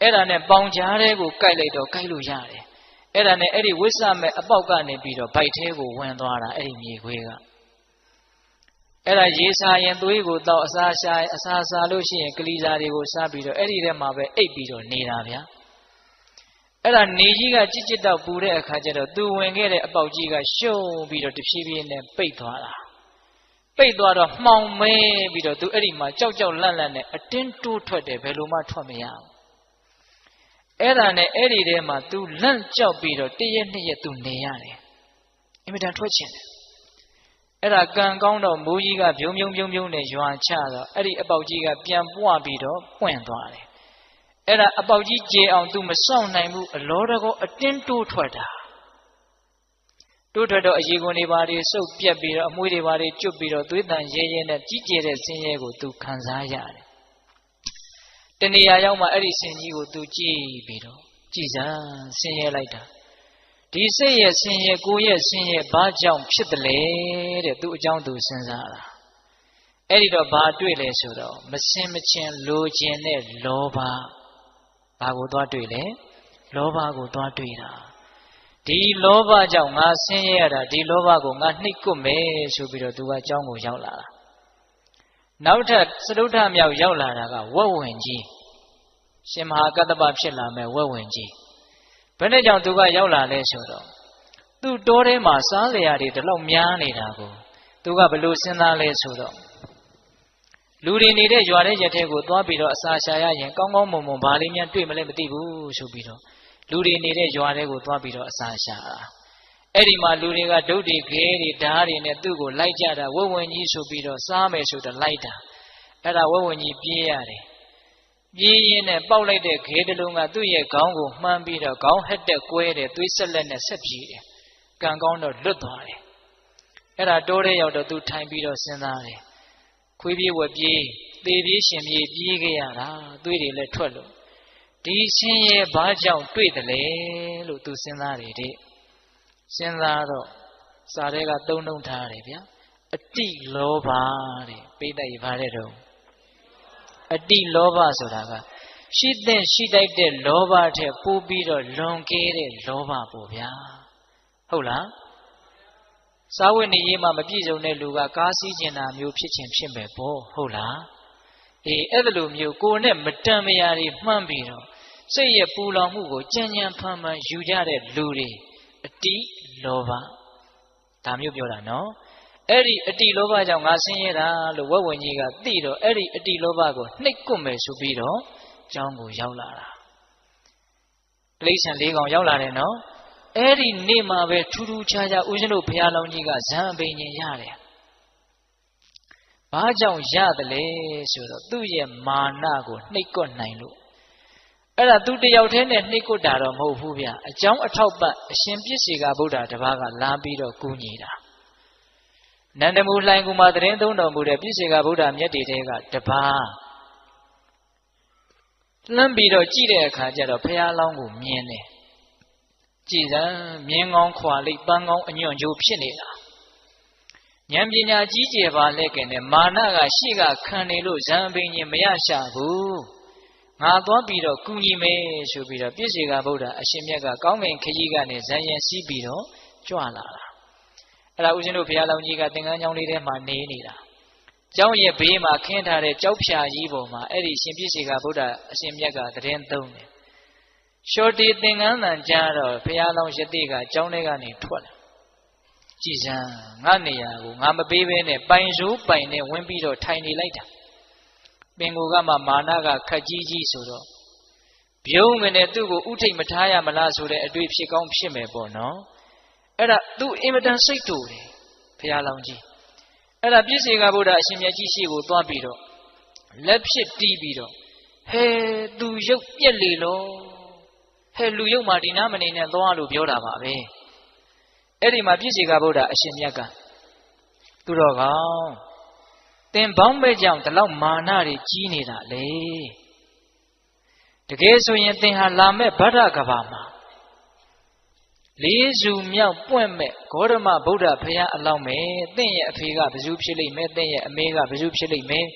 အဲ့ဒါနဲ့ပေါင်ကြားတဲ့ကိုကြိုက်လိုက်တော့ကြိုက်လို့ရတယ်အဲ့ဒါနဲ့အဲ့ဒီဝိဆမဲ့အပေါက်ကနေပြီးတော့ဗိုက်ထဲကိုဝင်သွားတာအဲ့ဒီမြေခွေးကအဲ့ဒါရေစာရင်သွေးကိုတောက်အစာရှာအစာစားလို့ရှိရင်ကလေးစားတွေကိုစားပြီးတော့အဲ့ဒီထဲမှာပဲအိပ်ပြီးတော့နေတာဗျာအဲ့ဒါနေကြီးကကြစ်ကြစ်တော့ပူတဲ့အခါကျတော့သူဝင်ခဲ့တဲ့အပေါက်ကြီးကရှုံးပြီးတော့တဖြည်းဖြည်းနဲ့ပိတ်သွားတာပိတ်သွားတော့မှောင်မဲပြီးတော့သူအဲ့ဒီမှာကြောက်ကြောက်လန့်လန့်နဲ့အတင်းတိုးထွက်တယ်ဘယ်လိုမှထွက်မရဘူးအဲ့ဒါနဲ့အဲ့ဒီထဲမှာသူလန့်ကြောက်ပြီးတော့တရက်နှစ်ရက်သူနေရတယ်အင်မတန်ထွက်ချင်တယ်အဲ့ဒါကံကောင်းတော့မိုးကြီးကပြုံးနဲ့ရွာချတော့အဲ့ဒီအပေါက်ကြီးကပြန်ပွားပြီးတော့ပွင့်သွားတယ်အဲ့ဒါအပေါက်ကြီးကျေအောင်သူမစောင့်နိုင်ဘူးအလောတကောအတင်းတိုးထွက်တာတိုးထွက်တော့အရေခွန်တွေပါတွေစုပ်ပြက်ပြီးတော့အမွှေးတွေပါတွေကျွတ်ပြီးတော့သွေးတန်ရဲနဲ့ကြီးကျယ်တဲ့ဆင်းရဲကိုသူခံစားရတယ်တဏှာရောက်မှအဲ့ဒီဆင်းကြီးကိုသူကြည့်ပြီးတော့ကြည်စမ်းဆင်းရဲလိုက်တာဒီစိတ်ရဲ့ဆင်းရဲကိုယ်ရဲ့ဆင်းရဲဘာကြောင့်ဖြစ်တယ်လဲတဲ့သူအကြောင်းသူစဉ်းစားတာအဲ့ဒီတော့ဘာတွေ့လဲဆိုတော့မစင်မချင်းလိုချင်တဲ့လောဘဘာကိုသွားတွေ့လဲလောဘကိုသွားတွေ့တာဒီလောဘကြောင့်ငါဆင်းရဲရတာဒီလောဘကိုငါနှိပ်ကွပ်မယ်ဆိုပြီးတော့သူကအကြောင်းကိုရောက်လာတာနောက်ထပ်စတုထမြောက်ရောက်လာတာကဝက်ဝင်ကြီးရှင်မဟာကတ္တပဖြစ်လာမဲ့ဝက်ဝင်ကြီးဘယ်နဲ့ကြောင့်သူကရောက်လာလဲဆိုတော့သူ့တောထဲမှာစားလျာတွေတလောက်များနေတာကိုသူကဘယ်လိုစဉ်းစားလဲဆိုတော့လူတွေနေတဲ့ရွာတဲ့ရက်ထဲကိုသွားပြီးတော့အစာရှာရရင်ကောင်းကောင်းမွန်မွန်ဘာလေးများတွေ့မလဲမသိဘူးဆိုပြီးတော့လူတွေနေတဲ့ရွာထဲကိုသွားပြီးတော့အစာရှာတာအဲ့ဒီမှာလူတွေကဒုတ်တွေခဲတွေဓာတ်တွေနဲ့သူ့ကိုလိုက်ကြတာဝက်ဝင်ကြီးဆိုပြီးတော့စားမယ်ဆိုတော့လိုက်တာအဲ့ဒါဝက်ဝင်ကြီးပြေးရတယ်ပြေးရင်းနဲ့ပေါက်လိုက်တဲ့ခဲတလုံးကသူ့ရဲ့ခေါင်းကိုမှန်းပြီးတော့ခေါင်းဟက်တက်ကွဲတယ်သွေးဆက်လက်နဲ့ဆက်ပြေးတယ်ကံကောင်းတော့လွတ်သွားတယ်အဲ့ဒါတိုးတဲ့ရောက်တော့သူထိုင်ပြီးတော့စဉ်းစားတယ်ခွေးပြေးဝက်ပြေးသေပြေးရှင်ပြေးပြေးခဲ့ရတာသွေးတွေလည်းထွက်လို့ဒီဆင်းရဲဘာကြောင့်တွေ့တယ်လဲလို့သူစဉ်းစားတယ်တဲ့စဉ်းစားတော့စာထဲကသုံးနှုံထားတယ်ဗျာအတိလောဘတဲ့ပိဋကရပါတဲ့တော့အတိလောဘဆိုတာကရှိတဲ့ရှိတိုက်တဲ့လောဘထက်ပိုပြီးတော့လွန်ကဲတဲ့လောဘပေါ့ဗျာဟုတ်လားစာဝတ်နေရေးမှာမပြည့်စုံတဲ့လူကကားစီးကျင်တာမျိုးဖြစ်ခြင်းဖြစ်မယ်ပေါ့ဟုတ်လားအေးအဲ့လိုမျိုးကိုယ်နဲ့မတန်မရာတွေမှန်းပြီးတော့စိတ်ရဲ့ပူလောင်မှုကိုကြံ့ကြံ့ဖန်ဖန်ယူကြတဲ့လူတွေအတိလောဘဒါမျိုးပြောတာနော်အဲ့ဒီအတိလောဘကြောင့်ငါဆင်းရဲတာလို့ဝက်ဝင်ကြီးကသိတော့အဲ့ဒီအတိလောဘကိုနှိပ်ကွပ်မယ်ဆိုပြီးတော့ကျောင်းကိုရောက်လာတာတိရစ္ဆာန်၄ကောင်ရောက်လာတယ်နော်အဲ့ဒီနေ့မှာပဲထူးထူးခြားခြားဦးဇင်းတို့ဘုရားလောင်းကြီးကဇံအပိန်ရင်ရတယ်ဘာကြောင့်ရတယ်လဲဆိုတော့သူ့ရဲ့မာနကိုနှိပ်ကွပ်နိုင်လို့ အဲ့ဒါသူတယောက်တည်းနဲ့နှိတ်ကွတာတော့မဟုတ်ဘူးဗျအကြောင်းအထောက်ပံ့အရှင်ပြည့်စေကဗုဒ္ဓတပါးကလာပြီးတော့ကူညီတာနန္ဒမူလှိုင်ကူမှာတရင်သုံးတော်မူတဲ့ပြည့်စေကဗုဒ္ဓမြတ်တေတဲကတပါးလှမ်းပြီးတော့ကြည့်တဲ့အခါကျတော့ဘုရားလောင်းကိုမြင်တယ်ကြည်စမ်းမြင်းကောင်းခွာလိပ်ပန်းကောင်းအညွန့်ကျိုးဖြစ်နေတာဉာဏ်ပညာကြီးကျယ်ပါလက်ကင်နဲ့မာနကရှေ့ကခံနေလို့ဇံပင်ကြီးမရရှာဘူးငါသွားပြီးတော့ကူညီမယ်ဆိုပြီးတော့ပြည့်စေကဗုဒ္ဓအရှင်မြတ်ကကောင်းကင်ခကြီးကနေဇံရင်စီးပြီးတော့ကြွလာတာအဲ့ဒါဦးဇင်းတို့ဘုရားလောင်းကြီးကသင်္ကန်းကျောင်းလေးထဲမှာနေနေတာကျောင်းရဲ့ဘေးမှာခင်းထားတဲ့ကြောက်ဖြာကြီးပေါ်မှာအဲ့ဒီရှင်ပြည့်စေကဗုဒ္ဓအရှင်မြတ်ကသတင်းသုံးတယ်ရှောတီသင်္ကန်းတန်ကြားတော့ဘုရားလောင်းယတိကကျောင်းထဲကနေထွက်လာကြည်စမ်းငါနေရာကိုငါမပေးဘဲနဲ့ပိုင်စိုးပိုင်နဲ့ဝင်ပြီးတော့ထိုင်နေလိုက်တာပင်ကိုကမှမာနကခက်ကြီးကြီးဆိုတော့ပြုံးမနဲ့သူ့ကိုဥထိတ်မထားရမလားဆိုတဲ့အတွေ့ဖြစ်ကောင်းဖြစ်မယ်ပေါ့နော်အဲ့ဒါသူ့အင်မတန်စိတ်တူတယ်ဘုရားလောင်းကြီးအဲ့ဒါပြည့်စေကဗုဒ္ဓအရှင်မြတ်ကြီးရှိကိုသွားပြီးတော့လက်ဖြစ်တီးပြီးတော့ဟဲသူရုပ်ပြက်လေလောဟဲလူရုပ်မှာဒီနာမနေနဲ့သွားလို့ပြောတာပါပဲအဲ့ဒီမှာပြည့်စေကဗုဒ္ဓအရှင်မြတ်ကသူတော်ကောင်းသင်ပေါင်းပဲကြောင့်ဒီလောက်မာနတွေကြီးနေတာလေတကယ်ဆိုရင်သင်ဟာလာမဲ့ဗဒ္ဓကဘာမှာလေးစုမြောက်ပွင့်မဲ့ဂေါရမဗုဒ္ဓဘုရားအလောင်းမဲ့သင်ရဲ့အဖေကဘယ်သူဖြစ်လိမ့်မယ်သင်ရဲ့အမေကဘယ်သူဖြစ်လိမ့်မယ်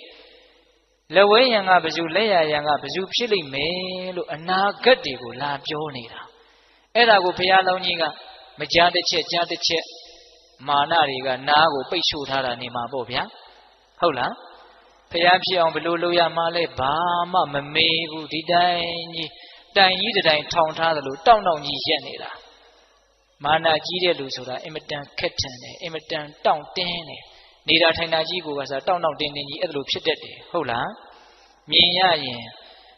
လက်ဝဲရံကဘယ်သူလက်ရရံကဘယ်သူဖြစ်လိမ့်မယ်လို့အနာဂတ်တွေကိုလာပြောနေတာအဲ့ဒါကိုဘုရားလောင်းကြီးကမကြားတစ်ချက်ကြားတစ်ချက်မာနတွေကနားကိုပိတ်ဆို့ထားတာနေမှာပေါ့ဗျာဟုတ်လားဖျားဖြစ်အောင်ဘယ်လိုလုပ်ရမှာလဲဘာမှမမေးဘူးဒီတိုင်းကြီးတိုင်ကြီးတိုင်ထောင်ထားသလိုတောက်တောက်ကြီးရက်နေတာမာနကြီးတဲ့လူဆိုတာအင်မတန်ခက်ထန်တယ်အင်မတန်တောင့်တင်းတယ်နေတာထိုင်တာကြီးကိုကစားတောင့်တောင့်တင်းတင်းကြီးအဲ့လိုဖြစ်တတ်တယ်ဟုတ်လားမြင်ရရင်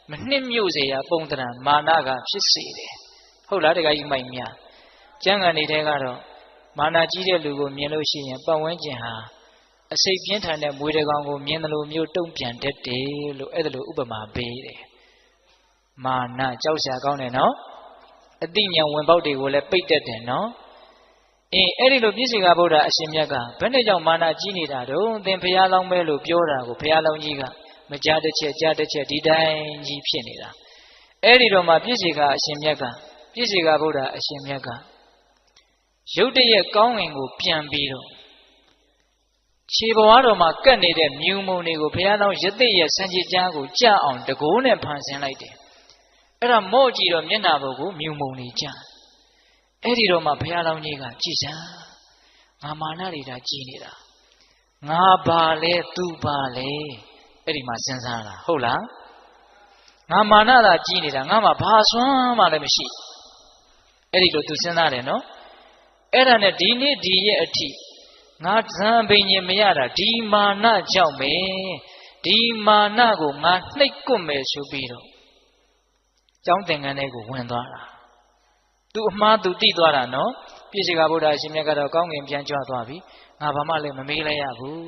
မနှစ်မြို့စေရပုံတံမာနကဖြစ်စေတယ်ဟုတ်လားတခါကြီးမိုက်များကျမ်းဂန်နေတဲ့ကတော့မာနကြီးတဲ့လူကိုမြင်လို့ရှိရင်ပတ်ဝန်းကျင်ဟာအစိတ်ပြင်းထန်တဲ့မွေးတကောင်ကိုမြင်တယ်လို့မျိုးတုံ့ပြန်တတ်တယ်လို့အဲ့ဒါလိုဥပမာပေးတယ်မာနကြောက်စရာကောင်းတယ်နော်အသိဉာဏ်ဝင်ပေါက်တွေကိုလည်းပိတ်တတ်တယ်နော်အဲ့ဒီလိုပြည့်စေကဗုဒ္ဓအရှင်မြတ်ကဘယ်နဲ့ကြောင့်မာနကြီးနေတာတော့သင်ဘုရားလောင်းပဲလို့ပြောတာကိုဘုရားလောင်းကြီးကမကြားတစ်ချက်ကြားတစ်ချက်ဒီတိုင်းကြီးဖြစ်နေတာအဲ့ဒီတော့မှပြည့်စေကအရှင်မြတ်ကပြည့်စေကဗုဒ္ဓအရှင်မြတ်ကရုတ်တရက်ကောင်းငင်ကိုပြန်ပြီးတော့ခြေဘဝတော်မှာကတ်နေတဲ့မြူမုံတွေကိုဘုရားလောင်းရသိရဲ့စံကြည်ကြားကိုကြအောင်တကိုးနဲ့ဖန်ဆင်းလိုက်တယ်အဲ့ဒါမော့ကြည့်တော့မျက်နှာပေါ်ကိုမြူမုံနေကြအဲ့ဒီတော့မှဘုရားလောင်းကြီးကကြည်စမ်းငါမာနတွေဒါကြည်နေတာငါပါလဲသူပါလဲအဲ့ဒီမှာစဉ်းစားတာဟုတ်လားငါမာနသာကြည်နေတာငါမှဘာစွမ်းမှလည်းမရှိအဲ့ဒီလိုသူစဉ်းစားတယ်နော်အဲ့ဒါနဲ့ဒီနေ့ဒီရဲ့အထိငါဇံပင်ရင်မရတာဒီမာနကြောင့်ပဲဒီမာနကိုငါနှိပ်ကွမယ်ဆိုပြီးတော့ကျောင်းသင်္ကန်းထဲကိုဝင်သွားတာသူအမှားသူတိသွားတာနော်ပြည့်စေကဗုဒ္ဓအရှင်မြတ်ကတော့ကောင်းကင်ပြန်ကြွသွားပြီငါဘာမှလည်းမမေးလိုက်ရဘူး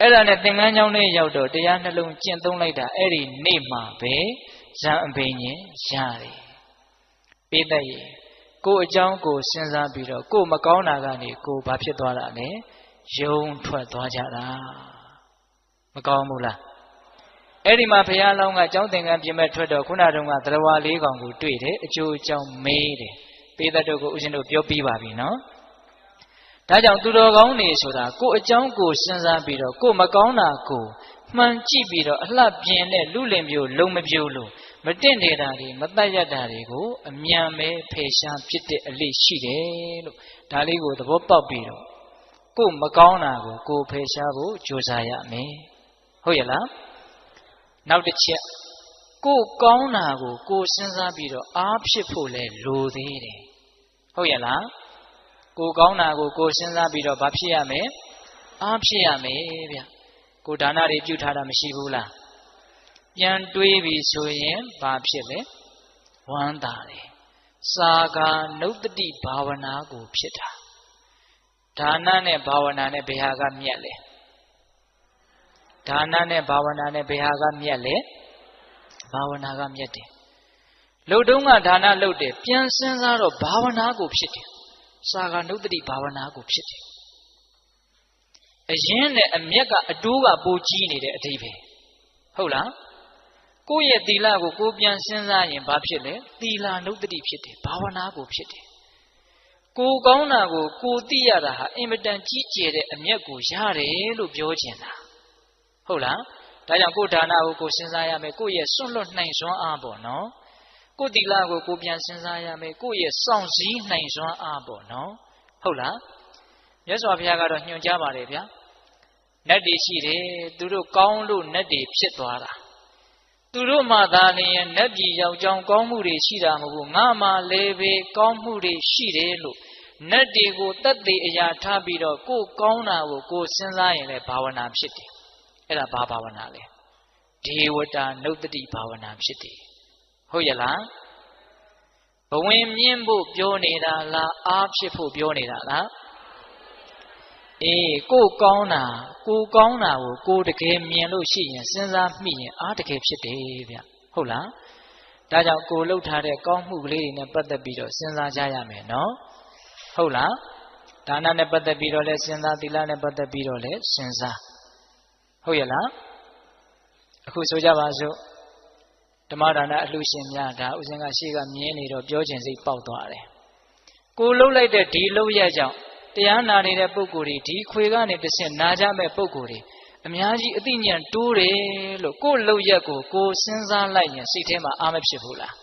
အဲ့ဒါနဲ့သင်္ကန်းကျောင်းထဲရောက်တော့တရားနှလုံးကျင့်သုံးလိုက်တာအဲ့ဒီနေ့မှာပဲဇံပင်ရင်ရတယ်ပိသက်ရေကိုအကြောင်းကိုစဉ်းစားပြီးတော့ကိုမကောင်းတာကနေကိုဘာဖြစ်သွားတာလဲယုံထွက်သွားကြတာမကောင်းဘူးလားအဲ့ဒီမှာဘုရားလောင်းကကျောင်းသင်္ကန်းပြင်မဲ့ထွက်တော့ခုနတုန်းကသရဝါလေးကောင်ကိုတွေ့တယ်အကျိုးအကြောင်းမေးတယ်ပိသက်တို့ကိုဦးဇင်းတို့ပြောပြီးပါပြီနော်ဒါကြောင့်သူတော်ကောင်းနေဆိုတာကိုအကြောင်းကိုစဉ်းစားပြီးတော့ကိုမကောင်းတာကိုမှန်ကြည့်ပြီးတော့အလှပြင်းတဲ့လူလင်မျိုးလုံမပြိုးလို့မတင့်နေတာတွေမတတ်ရတာတွေကိုအမြန်ပဲဖယ်ရှားဖြစ်တဲ့အလေးရှိတယ်လို့ဒါလေးကိုသဘောပေါက်ပြီးတော့ကိုမကောင်းတာကိုကိုဖယ်ရှားဖို့ကြိုးစားရမယ်ဟုတ်ရဲ့လားနောက်တစ်ချက်ကိုကောင်းတာကိုကိုစဉ်းစားပြီးတော့အားဖြစ်ဖို့လဲလိုသေးတယ်ဟုတ်ရဲ့လားကိုကောင်းတာကိုကိုစဉ်းစားပြီးတော့ဘာဖြစ်ရမလဲအားဖြစ်ရမယ်ဗျကိုဒါနတွေပြုထားတာမရှိဘူးလားပြန်တွေးပြီးဆိုရင်ဘာဖြစ်လဲဝမ်းသာတယ်စာကာနုတ္တိဘာဝနာကိုဖြစ်တာဒါနနဲ့ဘာဝနာနဲ့ဘယ်ဟာကမြတ်လဲဒါနနဲ့ဘာဝနာနဲ့ဘယ်ဟာကမြတ်လဲ ဘာဝနာကမြတ်တယ်လှုပ်တုံးကဒါနလှုပ်တယ်ပြန်စဉ်းစားတော့ဘာဝနာကိုဖြစ်တယ်စာကနုတ္တိဘာဝနာကိုဖြစ်တယ်အရင်နဲ့အမျက်ကအတိုးကပိုကြီးနေတဲ့အဓိပ္ပာယ်ဟုတ်လားကိုယ့်ရဲ့သီလကိုကိုပြန်စဉ်းစားရင်ဘာဖြစ်လဲသီလနုတ္တိဖြစ်တယ်ဘာဝနာကိုဖြစ်တယ်ကိုကောင်းတာကိုကိုသိရတာဟာအင်မတန်ကြီးကျယ်တဲ့အမျက်ကိုရတယ်လို့ပြောချင်တာဟုတ်လားဒါကြောင့်ကိုဒါနကိုကိုစဉ်းစားရမယ်ကိုရဲ့စွန့်လွတ်နိုင်စွမ်းအားပေါ့နော်ကိုသီလကိုကိုပြန်စဉ်းစားရမယ်ကိုရဲ့စောင့်စည်းနိုင်စွမ်းအားပေါ့နော်ဟုတ်လားမြတ်စွာဘုရားကတော့ညွှန်ကြားပါတယ်ဗျာနတ်တွေရှိတယ်သူတို့ကောင်းလို့နတ်တွေဖြစ်သွားတာသူတို့မှသာလျှင်နတ်ပြည်ရောက်ကြောင်းကောင်းမှုတွေရှိတာမဟုတ်ဘူးငါမှလည်းပဲကောင်းမှုတွေရှိတယ်လို့နတ်တွေကိုတတ်သိအရာထားပြီးတော့ကိုကောင်းတာကိုကိုစဉ်းစားရင်လည်းဘာဝနာဖြစ်တယ်အဲ့ဒါဘာဘာဝနာလဲဒေဝတာနုတ္တိဘာဝနာဖြစ်တယ်ဟုတ်ရဲ့လားဘဝင်မြင့်ဖို့ပြောနေတာလားအားဖြစ်ဖို့ပြောနေတာလားအေးကိုကောင်းတာကိုကိုတကယ်မြင်လို့ရှိရင်စဉ်းစားမိရင်အားတကယ်ဖြစ်တယ်ဗျဟုတ်လားဒါကြောင့်ကိုလှုပ်ထားတဲ့ကောင်းမှုကလေးတွေနဲ့ပတ်သက်ပြီးတော့စဉ်းစားကြရမယ်နော်ဟုတ်လားဒါနနဲ့ပတ်သက်ပြီးတော့လဲစဉ်းစားသီလနဲ့ပတ်သက်ပြီးတော့လဲစဉ်းစားဟုတ်ရဲ့လားအခုဆိုကြပါစို့ဓမ္မဒါနအလှရှင်များဒါဥစဉ်ကရှေ့ကမြင်နေတော့ပြောခြင်းစိတ်ပေါက်သွားတယ်ကိုလှုပ်လိုက်တဲ့ဒီလှုပ်ရက်ကြောင့်တရားနာနေတဲ့ပုဂ္ဂိုလ်တွေဒီခွေကနေတစ်ဆင့်နာကြမဲ့ပုဂ္ဂိုလ်တွေအများကြီးအသိဉာဏ်တိုးတယ်လို့ကိုလှုပ်ရက်ကိုကိုစဉ်းစားလိုက်ရင်စိတ်ထဲမှာအားမဖြစ်ဘူးလား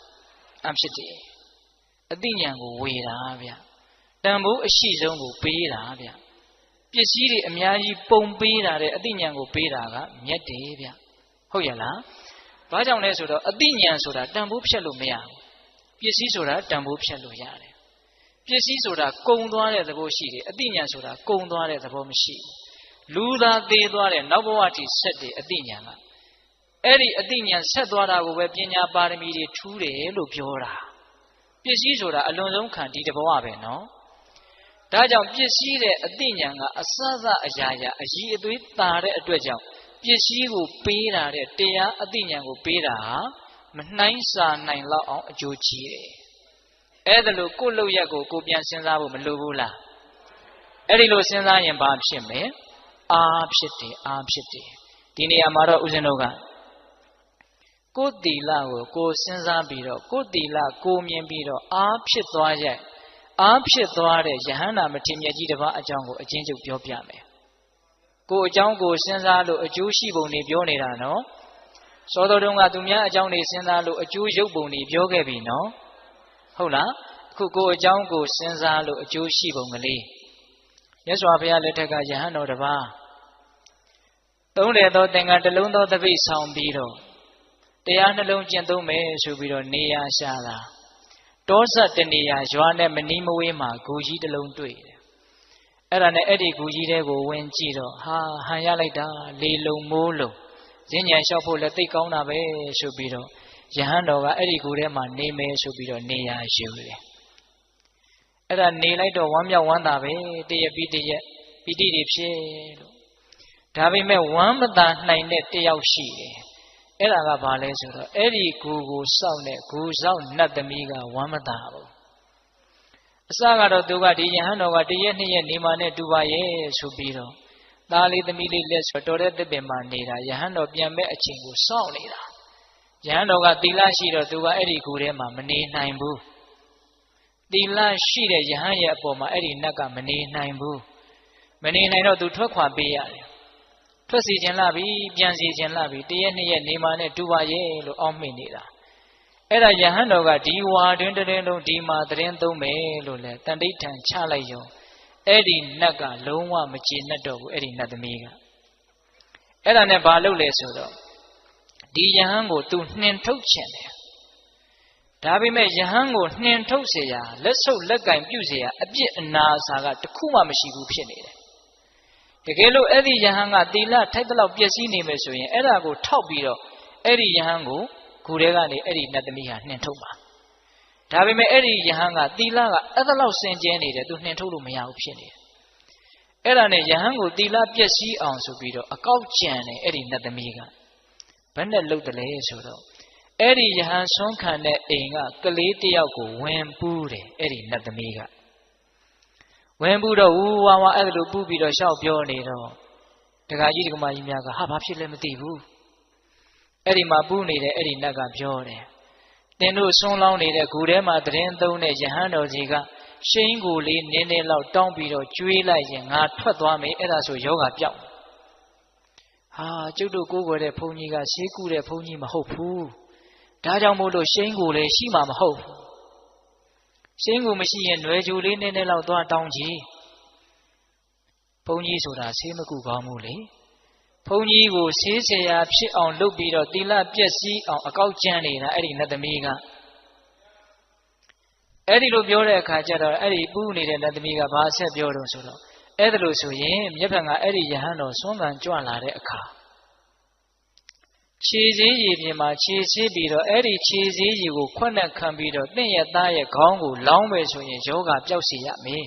အားဖြစ်တယ်အသိဉာဏ်ကိုဝေတာဗျတန်ဖိုးအရှိဆုံးကိုပေးတာဗျပစ္စည်းတွေအများကြီးပုံပေးတာတဲ့အသိဉာဏ်ကိုပေးတာကမြတ်တယ်ဗျဟုတ်ရဲ့လားဘာကြောင့်လဲဆိုတော့အသိဉာဏ်ဆိုတာတန်ဖိုးဖြတ်လို့မရဘူးပစ္စည်းဆိုတာတန်ဖိုးဖြတ်လို့ရတယ်ပစ္စည်းဆိုတာကုံသွားတဲ့သဘောရှိတယ်အသိဉာဏ်ဆိုတာကုံသွားတဲ့သဘောမရှိဘူးလူသာသေးသွားတဲ့နောက်ဘဝထိဆက်တယ်အသိဉာဏ်ကအဲ့ဒီအသိဉာဏ်ဆက်သွားတာကိုပဲပညာပါရမီတွေထူးတယ်လို့ပြောတာပစ္စည်းဆိုတာအလွန်ဆုံးခံဒီတဘဝပဲနော်ဒါကြောင့်ပစ္စည်းတဲ့အသိဉာဏ်ကအစစအရာရာအကြီးအသွေးတာတဲ့အတွက်ကြောင့်ပစ္စည်းကိုပေးတာတဲ့တရားအသိဉာဏ်ကိုပေးတာဟာမနှိုင်းစာနိုင်လောက်အောင်အကျိုးကြီးတယ်အဲ့ဒါလို့ကိုယ့်လုပ်ရက်ကိုကိုပြန်စဉ်းစားဖို့မလိုဘူးလားအဲ့ဒီလိုစဉ်းစားရင်ဘာဖြစ်မလဲအားဖြစ်တယ်အားဖြစ်တယ်ဒီနေရာမှာတော့ဦးဇင်းတို့ကကိုယ်တီလကိုစဉ်းစားပြီးတော့ကိုယ်တီလကိုမြင်ပြီးတော့အားဖြစ်သွားရဲ့အားဖြစ်သွားတဲ့ယဟန္တာမထေရမြတ်ကြီးတစ်ပါးအကြောင်းကိုအချင်းချုပ်ပြောပြမယ်ကိုအကြောင်းကိုစဉ်းစားလို့အကျိုးရှိပုံတွေပြောနေတာနော်စောတော်တုန်းကသူများအကြောင်းတွေစဉ်းစားလို့အကျိုးရုပ်ပုံတွေပြောခဲ့ပြီနော်ဟုတ်လားအခုကိုအကြောင်းကိုစဉ်းစားလို့အကျိုးရှိပုံကလေးမြတ်စွာဘုရားလက်ထက်ကယဟန်တော်တစ်ပါးသုံးတယ်သောသင်္ကန်းတစ်လုံးသောသပိတ်ဆောင်ပြီးတော့တရားနှလုံးကျင့်သုံးမယ်ဆိုပြီးတော့နေရာရှာတာတောဆက်တနေရာရွာနဲ့မနီးမဝေးမှာဂူကြီးတစ်လုံးတွေ့တယ်အဲ့ဒါနဲ့အဲ့ဒီဂူကြီးတဲကိုဝင်ကြည့်တော့ဟာဟန်ရလိုက်တာလေလုံမိုးလုံဈဉ္ဉံလျှောက်ဖို့လည်းသိကောင်းတာပဲဆိုပြီးတော့ယဟန်တော်ကအဲ့ဒီဂူထဲမှာနေမယ်ဆိုပြီးတော့နေရာယူတယ်အဲ့ဒါနေလိုက်တော့ဝမ်းမြောက်ဝမ်းသာပဲတရက်ပြီးတရက်ပီတိတွေဖြစ်လို့ဒါပေမဲ့ဝမ်းမသာနိုင်တဲ့တယောက်ရှိတယ်အဲ့ဒါကဘာလဲဆိုတော့အဲ့ဒီဂူကိုစောင့်တဲ့ဂူစောင့်နတ်သမီးကဝမ်းမသာဘူးအစကတော့သူကဒီယဟန်တော်ကတရက်နှစ်ရက်နေမှနဲ့တူပါရဲ့ဆိုပြီးတော့သားလေးသမီးလေးလက်ဆိုတော်တဲ့တစ်ပင်မှာနေတာယဟန်တော်ပြန်မဲ့အချိန်ကိုစောင့်နေတာယဟန်တော်ကသီလရှိတော့သူကအဲ့ဒီဂူထဲမှာမနေနိုင်ဘူးသီလရှိတဲ့ယဟန်ရဲ့အပေါ်မှာအဲ့ဒီနတ်ကမနေနိုင်ဘူးမနေနိုင်တော့သူထွက်ခွာပေးရတယ်ထွက်စီခြင်းလာပြီပြန်စီခြင်းလာပြီတရက်နှစ်ရက်နေမှနဲ့တူပါရဲ့လို့အောက်မေ့နေတာအဲ့ဒါယဟန်တော်ကဒီဝါတွင်တရင်လုံးဒီမှာတရင်သုံးမယ်လို့လဲတန်တိဋ္ဌံချလိုက်ရောအဲ့ဒီနတ်ကလုံးဝမကျေနပ်တော့ဘူးအဲ့ဒီနတ်သမီးကအဲ့ဒါနဲ့ဘာလုပ်လဲဆိုတော့ဒီယဟန်ကိုသူနှင်ထုတ်ခြင်းတယ်ဒါပေမဲ့ယဟန်ကိုနှင်ထုတ်เสียရလက်ဆုပ်လက်ကင်ပြုเสียရအပြစ်အနာအစာကတခုမှမရှိဘူးဖြစ်နေတယ်တကယ်လို့အဲ့ဒီယဟန်ကသီလထိုက်တဲ့လောက်ပျက်စီးနေမယ်ဆိုရင်အဲ့ဒါကိုထောက်ပြီးတော့အဲ့ဒီယဟန်ကိုဂူထဲကနေအဲ့ဒီနတ်သမီးဟာနှင်ထုတ်ပါဒါပေမဲ့အဲ့ဒီယဟန်ကသီလကအဲ့ဒါလောက်စင်ကြဲနေတယ်သူနှင်ထုတ်လို့မရဘူးဖြစ်နေတယ်အဲ့ဒါနဲ့ယဟန်ကိုသီလပျက်စီးအောင်ဆိုပြီးတော့အကောက်ကြံတယ်အဲ့ဒီနတ်သမီးကဘယ်နဲ့လုပ်တယ်လဲဆိုတော့ အဲ့ဒီယဟန်ဆုံးခံတဲ့အိမ်ကကလေးတယောက်ကိုဝင်ပူးတယ်အဲ့ဒီနတ်သမီးကဝင်ပူးတော့ဝူဝါဝါအဲ့လိုပူးပြီးတော့ရှောက်ပြောနေတော့ဒကာကြီးဒကာမကြီးများကဟာဘာဖြစ်လဲမသိဘူးအဲ့ဒီမှာပူးနေတဲ့အဲ့ဒီနတ်ကပြောတယ်တင်တို့ဆုံးလောင်းနေတဲ့ဂူထဲမှာသတင်းသုံးတဲ့ယဟန်တော်ကြီးကရှိန်ကိုလေးနင်းနေလောက်တောင်းပြီးတော့ကျွေးလိုက်ရင်ငါထွက်သွားမယ်အဲ့ဒါဆိုယောဂပြောက်ဟာကျုပ်တို့ကိုးကွယ်တဲ့ဘုန်းကြီးကရှေးကူတဲ့ဘုန်းကြီးမဟုတ်ဘူးဒါကြောင့်မို့လို့ရှိန်ကိုလည်းရှိမှာမဟုတ်ဘူးရှိန်ကိုမရှိရင်ຫນွယ်ကြိုလေးနင်းနေလောက်သွားတောင်းကြည့်ဘုန်းကြီးဆိုတာဆေးမကူကောင်းဘူးလေဘုန်းကြီးကိုဆေးဆရာဖြစ်အောင်လုပ်ပြီးတော့သီလပျက်စီးအောင်အကောက်ကျမ်းနေတာအဲ့ဒီနတ်သမီးကအဲ့ဒီလိုပြောတဲ့အခါကျတော့အဲ့ဒီပူးနေတဲ့နတ်သမီးကဘာဆက်ပြောတော့ဆိုတော့အဲ့ဒါလို့ဆိုရင်မြတ်ဖန်ကအဲ့ဒီယဟန်တော်ဆွမ်းခံကြွလာတဲ့အခါခြေစည်းရည်ပြင်မှာခြေဆေးပြီးတော့အဲ့ဒီခြေစည်းရည်ကိုခွက်နဲ့ခံပြီးတော့တင့်ရဲ့သားရဲ့ခေါင်းကိုလောင်းမယ်ဆိုရင်ယောဂပျောက်စေရမယ်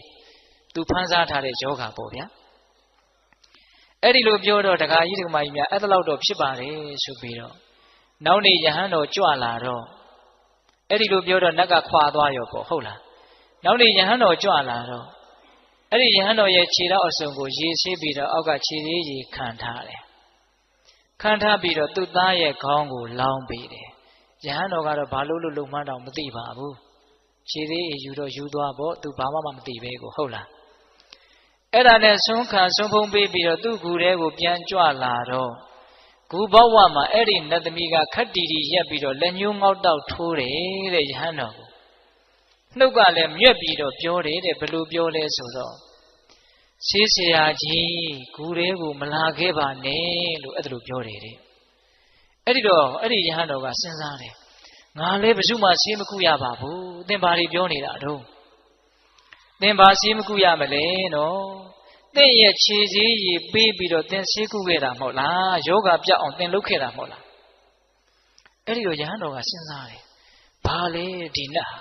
သူဖန်ဆားထားတဲ့ယောဂပေါ့ဗျာအဲ့ဒီလိုပြောတော့ဒကာကြီးဒကာမကြီးများအဲ့ဒါလောက်တော့ဖြစ်ပါတယ်ဆိုပြီးတော့နောက်နေ့ယဟန်တော်ကြွလာတော့အဲ့ဒီလိုပြောတော့နတ်ကခွာသွားရောပေါ့ဟုတ်လားနောက်နေ့ယဟန်တော်ကြွလာတော့အဲ့ဒီယဟန်တော်ရဲ့ခြေထောက်အစုံကိုရေဆေးပြီးတော့အောက်ကခြေသေးရေခံထားတယ်ခံထားပြီးတော့သူ့သားရဲ့ခေါင်းကိုလောင်းပေးတယ်ယဟန်တော်ကတော့ဘာလို့လုံမှန်းတော့မသိပါဘူးခြေသေးရေယူတော့ယူသွားပေါ့သူဘာမှမသိပဲကိုဟုတ်လားအဲ့ဒါနဲ့ဆုံးခံဆုံးဖုံးပေးပြီးတော့သူ့ဂူထဲကိုပြန်ကြွလာတော့ဂူဘဝမှာအဲ့ဒီနတ်သမီးကခက်တီတီရက်ပြီးတော့လက်ညှိုးငေါက်တောက်ထိုးတယ်တဲ့ယဟန်တော်ကိုနှုတ်ကလည်းမြွက်ပြီးတော့ပြောတယ်တဲ့ဘယ်လိုပြောလဲဆိုတော့ဆေးဆရာကြီးဂူထဲကိုမလာခဲ့ပါနဲ့လို့အဲ့ဒါလိုပြောတယ်တဲ့အဲ့ဒီတော့အဲ့ဒီယဟန်တော်ကစဉ်းစားတယ်ငါလည်းဘယ်သူမှဆေးမကုရပါဘူးသင်ဘာတွေပြောနေတာတော့သင်ဘာဆေးမကုရမလဲနော်သင်ရဲ့ခြေစည်းရည်ပေးပြီးတော့သင်ဆေးကုခဲ့တာမဟုတ်လားယောဂပြောက်အောင်သင်လုပ်ခဲ့တာမဟုတ်လားအဲ့ဒီတော့ယဟန်တော်ကစဉ်းစားတယ်ဘာလဲဒီနတ်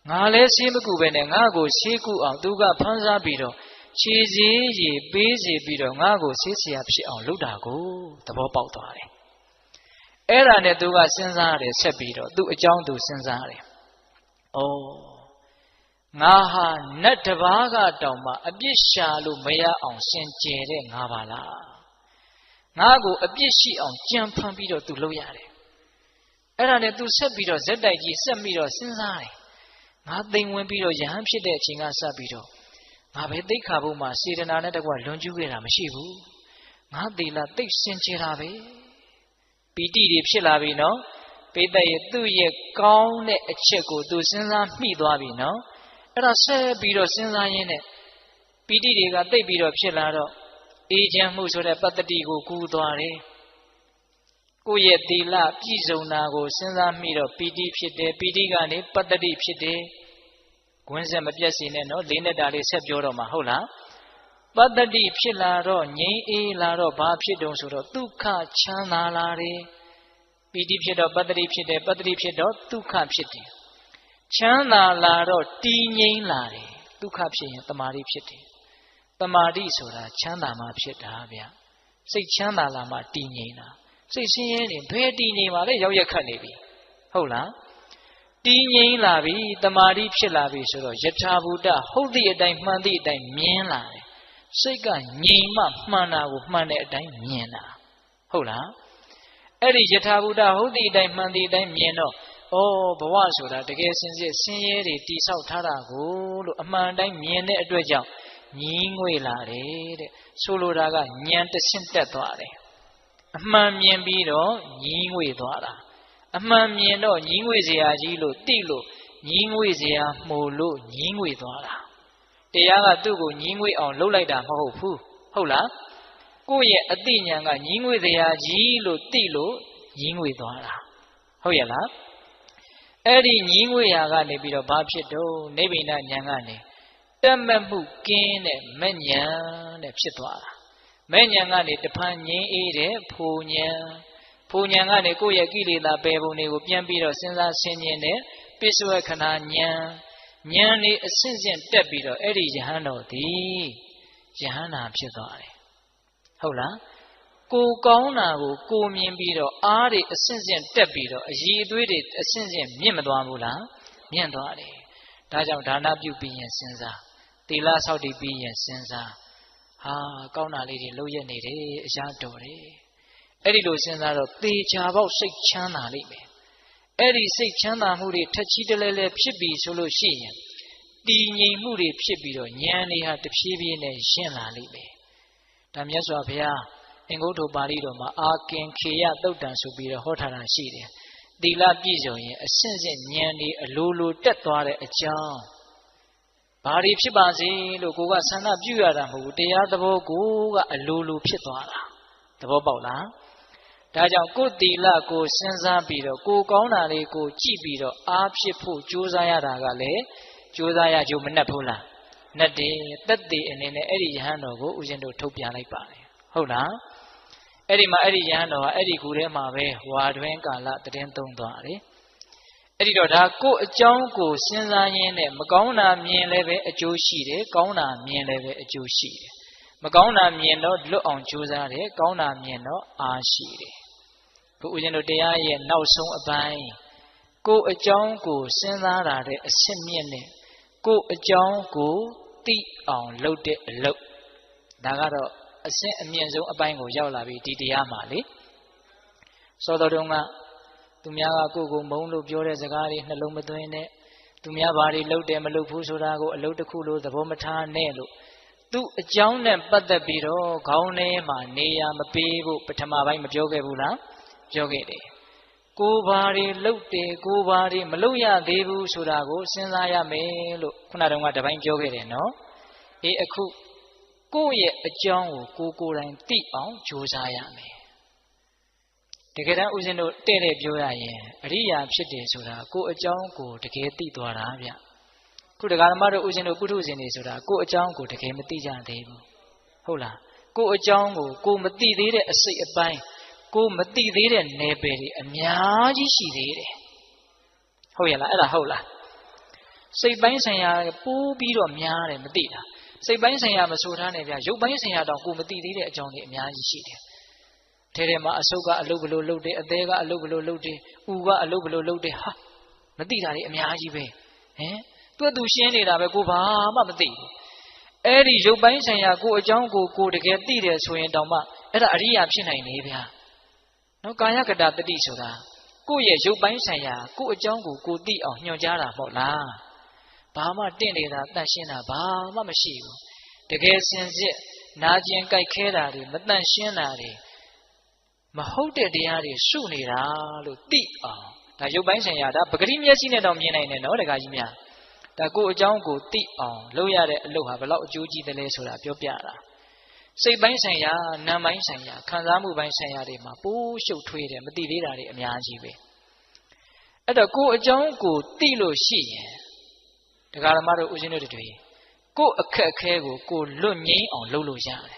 ငါလည်းဆေးမကုပဲနဲ့ငါ့ကိုဆေးကုအောင်သူကဖန်ဆားပြီးတော့ခြေစည်းရည်ပေးစီပြီးတော့ငါ့ကိုဆေးဆရာဖြစ်အောင်လုပ်တာကိုသဘောပေါက်သွားတယ်အဲ့ဒါနဲ့သူကစဉ်းစားရတယ်ဆက်ပြီးတော့သူ့အကြောင်းသူစဉ်းစားတယ်ဩငါဟာနတ်တစ်ပါးကတောင်မှအပြစ်ရှာလို့မရအောင်စင်ကြယ်တဲ့ငါပါလားငါကိုအပြစ်ရှိအောင်ကြံဖန်ပြီးတော့သူလုပ်ရတယ်အဲ့ဒါနဲ့သူဆက်ပြီးတော့ဇက်တိုက်ကြီးဆက်ပြီးတော့စဉ်းစားတယ်ငါသိမ်ဝင်ပြီးတော့ယဟန်ဖြစ်တဲ့အချိန်ကစပြီးတော့ငါပဲသိခါဖို့မှာစေတနာနဲ့တကွလွန်ကျူးခဲ့တာမရှိဘူးငါသီလသိစင်ကြယ်တာပဲပီတိတွေဖြစ်လာပြီနော်ပိဋကရဲ့သူ့ရဲ့ကောင်းတဲ့အချက်ကိုသူစဉ်းစားမိသွားပြီနော်အဲ့ဒါဆက်ပြီးတော့စဉ်းစားရင်းနဲ့ပီတိတွေကသိပ်ပြီးတော့ဖြစ်လာတော့အေးချမ်းမှုဆိုတဲ့ပတ္တိကိုကူးသွားတယ်ကိုယ့်ရဲ့သီလပြည့်စုံတာကိုစဉ်းစားမိတော့ပီတိဖြစ်တယ်ပီတိကနေပတ္တိဖြစ်တယ်ဂွင်းဆက်မပြတ်စီနဲ့နော်လေးနဲ့တာလေးဆက်ပြောတော့မှာဟုတ်လားပတ္တိဖြစ်လာတော့ငြိမ်းအေးလာတော့ဘာဖြစ်တုံဆိုတော့ဒုက္ခချမ်းသာလာတယ်ပီတိဖြစ်တော့ပတ္တိဖြစ်တယ်ပတ္တိဖြစ်တော့ဒုက္ခဖြစ်တယ်ချမ်းသာလာတော့တည်ငြိမ်လာတယ်ဒုက္ခဖြစ်ရင်တမာတိဖြစ်တယ်တမာတိဆိုတာချမ်းသာမှဖြစ်တာဗျစိတ်ချမ်းသာလာမှတည်ငြိမ်တာစိတ်ဆင်းရဲနေဘယ်တည်ငြိမ်ပါလဲရောက်ရက်ခတ်နေပြီဟုတ်လားတည်ငြိမ်လာပြီတမာတိဖြစ်လာပြီဆိုတော့ယထာဘူတဟုတ်သည့်အတိုင်းမှန်သည့်အတိုင်းမြင်လာတယ်စိတ်ကငြိမ်မှမှန်တာကိုမှန်တဲ့အတိုင်းမြင်တာဟုတ်လားအဲ့ဒီယထာဘူတဟုတ်သည့်အတိုင်းမှန်သည့်အတိုင်းမြင်တော့ဩဘဝဆိုတာတကယ်စင်စစ်ဆင်းရဲတွေတိဆောက်ထားတာကိုလို့အမှန်တိုင်းမြင်တဲ့အတွက်ကြောင့်ညီးငွေလာတယ်တဲ့ဆိုလိုတာကဉာဏ်တဆင့်တက်သွားတယ်အမှန်မြင်ပြီးတော့ညီးငွေသွားတာအမှန်မြင်တော့ညီးငွေစရာကြီးလို့တိလို့ညီးငွေစရာမှုလို့ညီးငွေသွားတာတရားကသူ့ကိုညီးငွေအောင်လှုပ်လိုက်တာမဟုတ်ဘူးဟုတ်လားကိုယ့်ရဲ့အသိဉာဏ်ကညီးငွေစရာကြီးလို့တိလို့ညီးငွေသွားတာဟုတ်ရဲ့လားအဲ့ဒီညီးငွေရာကနေပြီးတော့ဘာဖြစ်တော့နိဗ္ဗိဏဉာဏ်ကနေတက်မဲ့မှုကင်းတဲ့မဲ့ဉာဏ်တဲ့ဖြစ်သွားတာမဲ့ဉာဏ်ကနေတဖန်ငြိမ်းအေးတဲ့ဖို့ဉာဏ်ဖို့ဉာဏ်ကနေကိုယ့်ရဲ့ကိလေသာပယ်ပုံတွေကိုပြန်ပြီးတော့စဉ်းစားဆင်ခြင်တဲ့ပိစဝခဏဉာဏ်နေအစဉ်စဉ်တက်ပြီးတော့အဲ့ဒီယဟန်တော်သည်ယဟန္တာဖြစ်သွားတယ်ဟုတ်လား ကိုကောင်းတာကိုမြင်ပြီးတော့အားတွေအဆင့်ဆင့်တက်ပြီးတော့အည်အသွေးတွေအဆင့်ဆင့်မြင့်မသွားဘူးလားမြင့်သွားတယ်ဒါကြောင့်ဒါနပြုပြီးရင်စဉ်းစားသီလဆောက်တည်ပြီးရင်စဉ်းစားဟာကောင်းတာလေးတွေလုပ်ရနေတယ်အရာတော်တယ်အဲ့ဒီလိုစဉ်းစားတော့သေချာပေါက်စိတ်ချမ်းသာလိမ့်မယ်အဲ့ဒီစိတ်ချမ်းသာမှုတွေထက်ချီတလဲလဲဖြစ်ပြီးဆိုလို့ရှိရင်တည်ငြိမ်မှုတွေဖြစ်ပြီးတော့ဉာဏ်တွေဟာတဖြည်းဖြည်းနဲ့ရှင်းလာလိမ့်မယ်ဒါမြတ်စွာဘုရားအင်္ဂုတ္တပါဠိတော်မှာအာကင်ခေယသုတ်တံဆိုပြီးတော့ဟောထားတာရှိတယ်သီလပြည့်စုံရင်အစဉ်စဉ်ဉာဏ်တွေအလိုလိုတက်သွားတဲ့အကြောင်းဘာတွေဖြစ်ပါစေလို့ကိုကဆန္ဒပြုရတာမဟုတ်ဘူးတရားသဘောကိုကအလိုလိုဖြစ်သွားတာသဘောပေါက်လားဒါကြောင့်ကိုယ်သီလကိုစဉ်းစားပြီးတော့ကိုကောင်းတာလေးကိုကြည့်ပြီးတော့အားဖြစ်ဖို့ကြိုးစားရတာကလည်းကြိုးစားရကြိုးမနှက်ဘူးလားနှက်တယ်တက်တည်အနေနဲ့အဲ့ဒီယဟန်တော်ကိုဦးဇင်းတို့ထုတ်ပြလိုက်ပါတယ်ဟုတ်လားအဲ့ဒီမှာအဲ့ဒီယဟန်တော်ကအဲ့ဒီကူထဲမှာပဲဝါတွင်ကာလတည်င်းသုံးသွားတယ်အဲ့ဒီတော့ဒါကိုယ်အကြောင်းကိုစဉ်းစားရင်းနဲ့မကောင်းတာမြင်လည်းပဲအကျိုးရှိတယ်ကောင်းတာမြင်လည်းပဲအကျိုးရှိတယ်မကောင်းတာမြင်တော့လွတ်အောင်ကြိုးစားတယ်ကောင်းတာမြင်တော့အားရှိတယ်ခုဦးဇင်းတို့တရားရဲ့နောက်ဆုံးအပိုင်းကိုယ်အကြောင်းကိုစဉ်းစားတာတဲ့အဆင့်မြင့်နဲ့ကိုယ်အကြောင်းကိုသိအောင်လုပ်တဲ့အလုပ်ဒါကတော့အဆင့်အမြင့်ဆုံးအပိုင်းကိုရောက်လာပြီဒီတရားမှာလေစောတော်တုန်းကသူများကကိုယ်ကိုမုန်းလို့ပြောတဲ့စကားတွေနှလုံးမသွင်းနဲ့သူများဘာတွေလုပ်တယ်မလုပ်ဘူးဆိုတာကိုအလုပ်တစ်ခုလို့သဘောမထားနဲ့လို့သူ့အကြောင်းနဲ့ပတ်သက်ပြီးတော့ခေါင်းထဲမှာနေရာမပေးဖို့ပထမပိုင်းမပြောခဲ့ဘူးလားပြောခဲ့တယ်ကိုယ်ဘာတွေလုပ်တယ်ကိုယ်ဘာတွေမလုပ်ရသေးဘူးဆိုတာကိုစဉ်းစားရမယ်လို့ခုနတုန်းကတပိုင်းပြောခဲ့တယ်နော်အေးအခုကိုယ့်ရဲ့အကြောင်းကိုကိုယ်တိုင်သိအောင်ကြိုးစားရမယ်တကယ်တမ်းဦးဇင်းတို့တဲ့တဲ့ပြောရရင်အရိယာဖြစ်တယ်ဆိုတာကိုယ်အကြောင်းကိုတကယ်သိသွားတာဗျခုတရားဓမ္မတို့ဦးဇင်းတို့ပုထုဇဉ်တွေဆိုတာကိုယ်အကြောင်းကိုတကယ်မသိကြသေးဘူးဟုတ်လားကိုယ်အကြောင်းကိုကိုယ်မသိသေးတဲ့အစိတ်အပိုင်းကိုယ်မသိသေးတဲ့နယ်ပယ်တွေအများကြီးရှိသေးတယ်ဟုတ်ရဲ့လားအဲ့ဒါဟုတ်လားစိတ်ပိုင်းဆိုင်ရာပိုးပြီးတော့များတယ်မသိတာစိတ်ပိုင်းဆိုင်ရာမဆိုထားနဲ့ဗျရုပ်ပိုင်းဆိုင်ရာတော့ကိုယ်မသိသေးတဲ့အကြောင်းတွေအများကြီးရှိတယ်ထဲထဲမှာအဆုတ်ကအလုပ်ဘလို့လုပ်တယ်အသေးကအလုပ်ဘလို့လုပ်တယ်ဥကအလုပ်ဘလို့လုပ်တယ်ဟာမသိတာတွေအများကြီးပဲဟင်သူရှင်းနေတာပဲကိုဘာမှမသိဘူးအဲ့ဒီရုပ်ပိုင်းဆိုင်ရာကိုအကြောင်းကိုတကယ်သိတယ်ဆိုရင်တောင်မှအဲ့ဒါအရိယာဖြစ်နိုင်နေဗျာနော်ကာယကတတတိဆိုတာကိုယ့်ရဲ့ရုပ်ပိုင်းဆိုင်ရာကိုအကြောင်းကိုသိအောင်ညွှန်ကြားတာမဟုတ်လားဘာမှတင့်နေတာတန့်ရှင်းတာဘာမှမရှိဘူးတကယ်စင်စစ်နာကျင်ကြိုက်ခဲတာတွေမတန့်ရှင်းတာတွေမဟုတ်တဲ့တရားတွေရှုနေတာလို့သိအောင်ဒါရုပ်ပိုင်းဆိုင်ရာဒါပဂတိမျက်စိနဲ့တော့မြင်နိုင်တယ်နော်တခါကြီးများဒါကိုအကြောင်းကိုသိအောင်လုပ်ရတဲ့အလုပ်ဟာဘယ်လောက်အကျိုးကြီးသလဲဆိုတာပြောပြတာစိတ်ပိုင်းဆိုင်ရာနာမ်ပိုင်းဆိုင်ရာခံစားမှုပိုင်းဆိုင်ရာတွေမှာပိုးရှုပ်ထွေးတယ်မသိသေးတာတွေအများကြီးပဲအဲ့တော့ကိုအကြောင်းကိုသိလို့ရှိရင်တရားဓမ္မတို့ဦးဇင်းတို့တွေကိုအခက်အခဲကိုလွတ်ငြိမ်းအောင်လုပ်လို့ရတယ်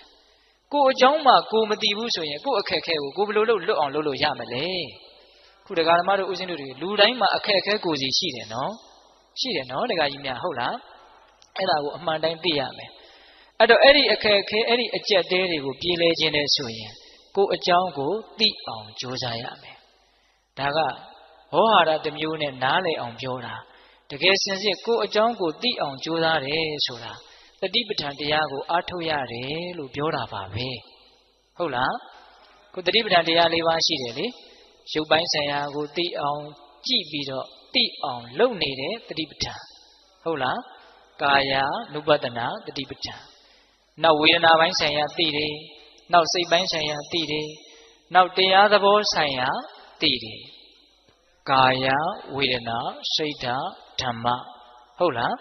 ကိုအကြောင်းမှကိုမသိဘူးဆိုရင်ကိုအခက်အခဲကိုဘယ်လိုလုပ်လွတ်အောင်လုပ်လို့ရမလဲခုတရားဓမ္မတို့ဦးဇင်းတို့တွေလူတိုင်းမှာအခက်အခဲကိုစီရှိတယ်နော်ရှိတယ်နော်တရားကြီးများဟုတ်လားအဲ့ဒါကိုအမှန်တိုင်းသိရမယ်အဲ့တော့အဲ့ဒီအခက်အခဲအဲ့ဒီအကျက်တဲတွေကိုပြေးလဲခြင်းနဲ့ဆိုရင်ကိုအကြောင်းကိုသိအောင်ကြိုးစားရမယ်ဒါကဟောဟာရတစ်မျိုးနဲ့နားလည်အောင်ပြောတာတကယ်စင်စစ်ကိုအကြောင်းကိုသိအောင်ကြိုးစားတယ်ဆိုတာတတိပဋ္ဌာန်တရားကိုအားထုတ်ရတယ်လို့ပြောတာပါပဲဟုတ်လားကိုတတိပဋ္ဌာန်တရား၄ပါးရှိတယ်လေရုပ်ပိုင်းဆိုင်ရာကိုသိအောင်ကြည့်ပြီးတော့သိအောင်လုပ်နေတဲ့တတိပဋ္ဌာန်ဟုတ်လားကာယ ानु ပတနာတတိပဋ္ဌာန်နောက်ဝေဒနာပိုင်းဆိုင်ရာသိတယ်နောက်စိတ်ပိုင်းဆိုင်ရာသိတယ်နောက်တရားသဘောဆိုင်ရာသိတယ်ကာယဝေဒနာစိတ်ဓာတ်ဓမ္မဟုတ်လား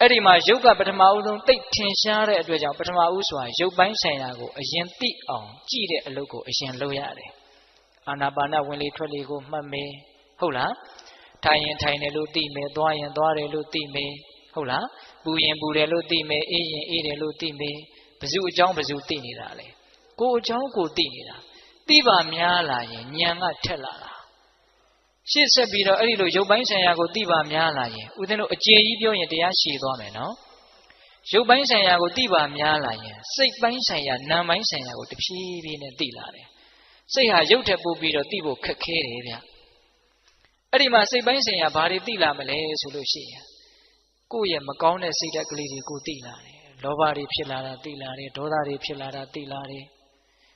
အဲ့ဒီမှာယုတ်ကပထမဦးဆုံးသိထင်ရှားတဲ့အတွက်ကြောင့်ပထမဦးဆိုတာယုတ်ပိုင်းဆိုင်ရာကိုအရင်သိအောင်ကြည့်တဲ့အလုပ်ကိုအရင်လုပ်ရတယ်အာနာပါနဝင်လေထွက်လေကိုမှတ်မယ်ဟုတ်လားထိုင်ရင်ထိုင်တယ်လို့သိမယ်သွားရင်သွားတယ်လို့သိမယ်ဟုတ်လားပူရင်ပူတယ်လို့သိမယ်အေးရင်အေးတယ်လို့သိမယ်ဘယ်သူအကြောင်းဘယ်သူသိနေတာလဲကိုအကြောင်းကိုသိနေတာသိပါများလာရင်ဉာဏ်ကထက်လာတာရှေ့ဆက်ပြီးတော့အဲ့ဒီလိုရုပ်ပိုင်းဆိုင်ရာကိုသိပါများလာရင်ဦးဇင်းတို့အကျေကြီးပြောရင်တရားရှည်သွားမယ်နော် ရုပ်ပိုင်းဆိုင်ရာကိုသိပါများလာရင်စိတ်ပိုင်းဆိုင်ရာနာမ်ပိုင်းဆိုင်ရာကိုတဖြည်းဖြည်းနဲ့သိလာတယ်စိတ်ဟာရုပ်ထက်ပိုပြီးတော့သိဖို့ခက်ခဲတယ်ဗျအဲ့ဒီမှာစိတ်ပိုင်းဆိုင်ရာဘာတွေသိလာမလဲဆိုလို့ရှိရင်ကိုယ့်ရဲ့မကောင်းတဲ့စိတ်ဓာတ်ကလေးတွေကိုသိလာတယ်လောဘတွေဖြစ်လာတာသိလာတယ်ဒေါသတွေဖြစ်လာတာသိလာတယ်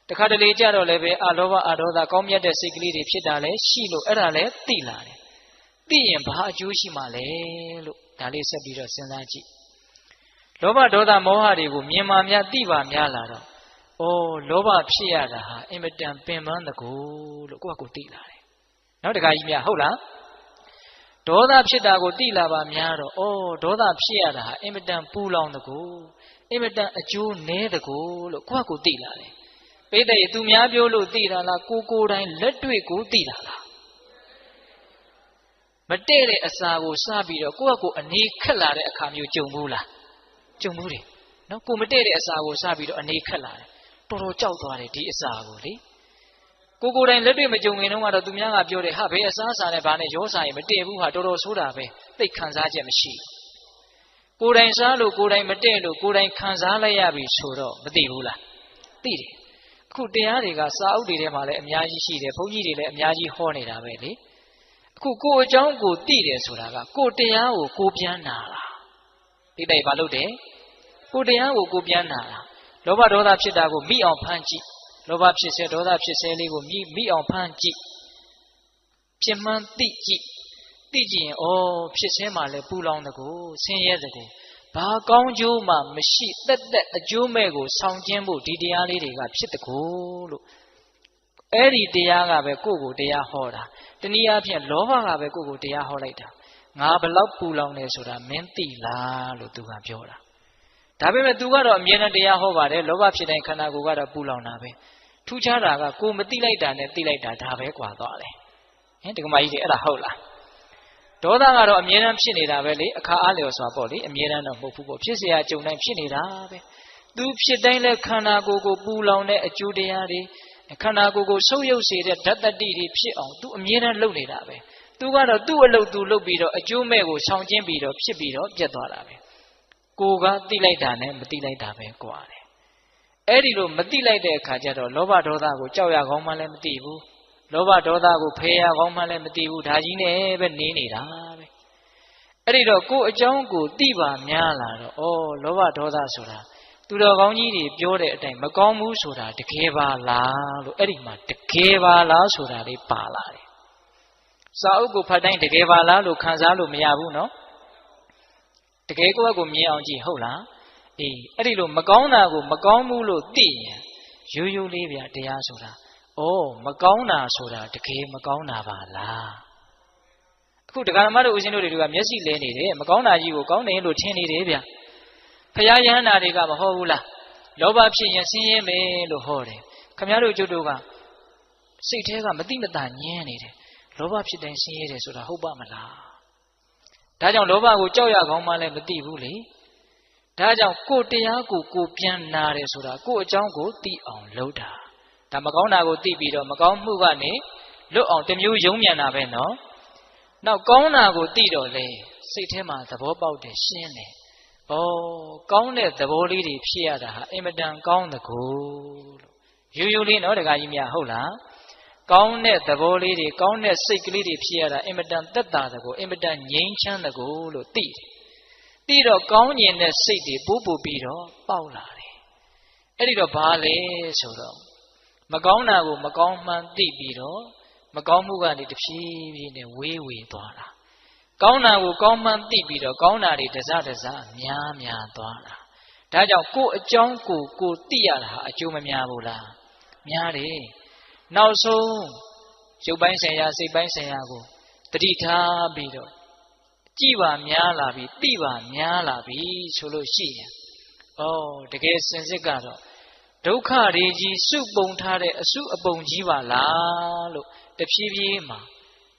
တခါတလေကြတော့လည်းပဲအလောဘအဒေါသကောင်းမြတ်တဲ့စိတ်ကလေးတွေဖြစ်တာလည်းရှိလို့အဲ့ဒါလည်းသိလာတယ်သိရင်ဘာအကျိုးရှိမှလဲလို့ဒါလေးဆက်ပြီးတော့စဉ်းစားကြည့်လောဘဒေါသမောဟတွေကိုမြင်မှများသိပါများလာတော့လောဘဖြစ်ရတာဟာအင်မတန်ပင်ပန်းတကူလို့ကိုယ့်အကူသိလာတယ်နောက်တခါကြီးများဟုတ်လားဒေါသဖြစ်တာကိုသိလာပါများတော့ဒေါသဖြစ်ရတာဟာအင်မတန်ပူလောင်တကူအင်မတန်အကျိုးနည်းတကူလို့ကိုယ့်အကူသိလာတယ်ပိဋကသူများပြောလို့သိတာလားကိုယ်တိုင်လက်တွေ့ကိုသိတာလားမတည့်တဲ့အစာကိုစားပြီးတော့ကိုယ့်အကူအနေခက်လာတဲ့အခါမျိုးကြုံဘူးလားကြုံဘူးတယ်နော်ကိုမတည့်တဲ့အစာကိုစားပြီးတော့အနေခက်လာတယ်တော်တော်ကြောက်သွားတယ်ဒီအစာကိုလေကိုယ်တိုင်လက်တွေ့မကြုံခင်တော့ကတော့သူများကပြောတယ်ဟာဘယ်အစားအစာနဲ့ဘာနဲ့ရောစားရင်မတည့်ဘူးဟာတော်တော်ဆိုးတာပဲသိခံစားချက်မရှိကိုယ်တိုင်စားလို့ကိုယ်တိုင်မတည့်လို့ကိုယ်တိုင်ခံစားလိုက်ရပြီဆိုတော့မသိဘူးလားသိတယ်အခုတရားတွေကစာအုပ်တွေထဲမှာလည်းအများကြီးရှိတယ်ဘုန်းကြီးတွေလည်းအများကြီးဟောနေတာပဲလေအခုကိုယ်အကြောင်းကိုသိတယ်ဆိုတာကကိုယ်တရားကိုကိုပြန်နာတာဒီတိုင်ဘာလို့တယ်ကိုယ်တရားကိုကိုပြန်နာတာလောဘဒေါသဖြစ်တာကိုမိအောင်ဖမ်းကြည့်လောဘဖြစ်စေဒေါသဖြစ်စေလေးကိုမိအောင်ဖမ်းကြည့်ဖြစ်မှန်းသိကြည့်သိကြည့်ရင်ဖြစ်စေမှလည်းပူလောင်တကူဆင်းရဲတကူဘာကောင်းကျိုးမှမရှိတက်အကျိုးမဲ့ကိုဆောင်ကျင်းဖို့ဒီတရားလေးတွေကဖြစ်တကူလို့အဲ့ဒီတရားကပဲကိုယ့်ကိုတရားဟောတာတနည်းအားဖြင့်လောဘကပဲကိုယ့်ကိုတရားဟောလိုက်တာငါဘလောက်ပူလောင်နေဆိုတာမင်းသိလားလို့သူကပြောတာဒါပေမဲ့သူကတော့အမြဲတမ်းတရားဟောပါတယ်လောဘဖြစ်တဲ့ခန္ဓာကိုယ်ကတော့ပူလောင်တာပဲထူးခြားတာကကိုမသိလိုက်တာနဲ့သိလိုက်တာဒါပဲကွာသွားတယ်ဟင်ဒီကမကြီးတွေအဲ့ဒါဟုတ်လားဒေါသကတော့အမြဲတမ်းဖြစ်နေတာပဲလေအခါအားလျော်စွာပေါ့လေအမြဲတမ်းတော့မဟုတ်ဘူးပေါ့ဖြစ်เสียကြုံတိုင်းဖြစ်နေတာပဲသူဖြစ်တိုင်းလဲခန္ဓာကိုယ်ကိုပူလောင်တဲ့အကျိုးတရားတွေခန္ဓာကိုယ်ကိုဆုပ်ယုပ်စေတဲ့ဓာတ်တတိတွေဖြစ်အောင်သူအမြဲတမ်းလုပ်နေတာပဲသူကတော့သူ့အလုပ်သူလုပ်ပြီးတော့အကျိုးမဲ့ကိုဆောင်ကျင်းပြီးတော့ဖြစ်ပြီးတော့ပြတ်သွားတာပဲကိုကသိလိုက်တာနဲ့မသိလိုက်တာပဲကွာတယ်အဲ့ဒီလိုမသိလိုက်တဲ့အခါကျတော့လောဘဒေါသကိုကြောက်ရကောင်းမှလည်းမသိဘူးလောဘဒေါသကိုဖယ်ရကောင်းမှလည်းမသိဘူးဒါကြီးနဲ့ပဲနေနေတာပဲအဲ့ဒီတော့ကိုယ်အကြောင်းကိုသိပါများလာတော့လောဘဒေါသဆိုတာသူတော်ကောင်းကြီးတွေပြောတဲ့အတိုင်းမကောင်းဘူးဆိုတာတကယ်ပါလားလို့အဲ့ဒီမှာတကယ်ပါလားဆိုတာလေးပါလာတယ်စာအုပ်ကိုဖတ်တိုင်းတကယ်ပါလားလို့ခံစားလို့မရဘူးနော်တကယ်ကိုယ့်ကိုမြင်အောင်ကြည့်ဟုတ်လားအဲ့ဒီလိုမကောင်းတာကိုမကောင်းဘူးလို့သိရင်ရိုးရိုးလေးဗျတရားဆိုတာမကောင်းတာဆိုတာတကယ်မကောင်းတာပါလားအခုတရားဓမ္မတို့ဦးဇင်းတို့တွေကမျက်စိလဲနေတယ်မကောင်းတာကြီးကိုကောင်းတယ်လို့ထင်နေတယ်ဗျဖရာယဟန္တာတွေကမဟုတ်ဘူးလားလောဘဖြစ်ရင်ဆင်းရဲမယ်လို့ဟောတယ်ခင်ဗျားတို့ကျုပ်တို့ကစိတ်ထဲကမတိမတာညင်းနေတယ်လောဘဖြစ်တိုင်းဆင်းရဲတယ်ဆိုတာဟုတ်ပါမလားဒါကြောင့်လောဘကိုကြောက်ရကောင်းမှလည်းမသိဘူးလေဒါကြောင့်ကိုယ်တရားကိုပြန်နာတယ်ဆိုတာကိုယ်အကြောင်းကိုသိအောင်လုပ်တာဒါမကောင်းတာကိုသိပြီးတော့မကောင်းမှုကနေလွတ်အောင်တမျိုးယုံမြန်တာပဲနော်နောက်ကောင်းတာကိုသိတော့လေစိတ်ထဲမှာသဘောပေါက်တယ်ရှင်းတယ်ကောင်းတဲ့သဘောလေးတွေဖြစ်ရတာဟာအင်မတန်ကောင်းတကူလို့ရိုးရိုးလေးနော်တခါကြီးများဟုတ်လားကောင်းတဲ့သဘောလေးတွေကောင်းတဲ့စိတ်ကလေးတွေဖြစ်ရတာအင်မတန်သက်သာတကူအင်မတန်ငြိမ်းချမ်းတကူလို့သိတယ်သိတော့ကောင်းကျင်တဲ့စိတ်တွေပို့ပြီးတော့ပေါက်လာတယ်အဲ့ဒီတော့ဘာလဲဆိုတော့မကောင်းတာကိုမကောင်းမှန်းသိပြီးတော့မကောင်းမှုကနေတဖြည်းဖြည်းနဲ့ဝေးသွားတာကောင်းတာကိုကောင်းမှန်းသိပြီးတော့ကောင်းတာတွေတစများသွားတာဒါကြောင့်ကိုယ်အကြောင်းကိုသိရတာဟာအကျိုးမများဘူးလားများတယ်နောက်ဆုံးရုပ်ပိုင်းဆိုင်ရာစိတ်ပိုင်းဆိုင်ရာကိုတတိထားပြီးတော့ကြည်ပါများလာပြီသိပါများလာပြီဆိုလို့ရှိရင်တကယ်စင်စစ်ကတော့ဒုက္ခတွေကြီးစုပုံထားတဲ့အစုအပုံကြီးပါလားလို့တဖြည်းဖြည်းမှာ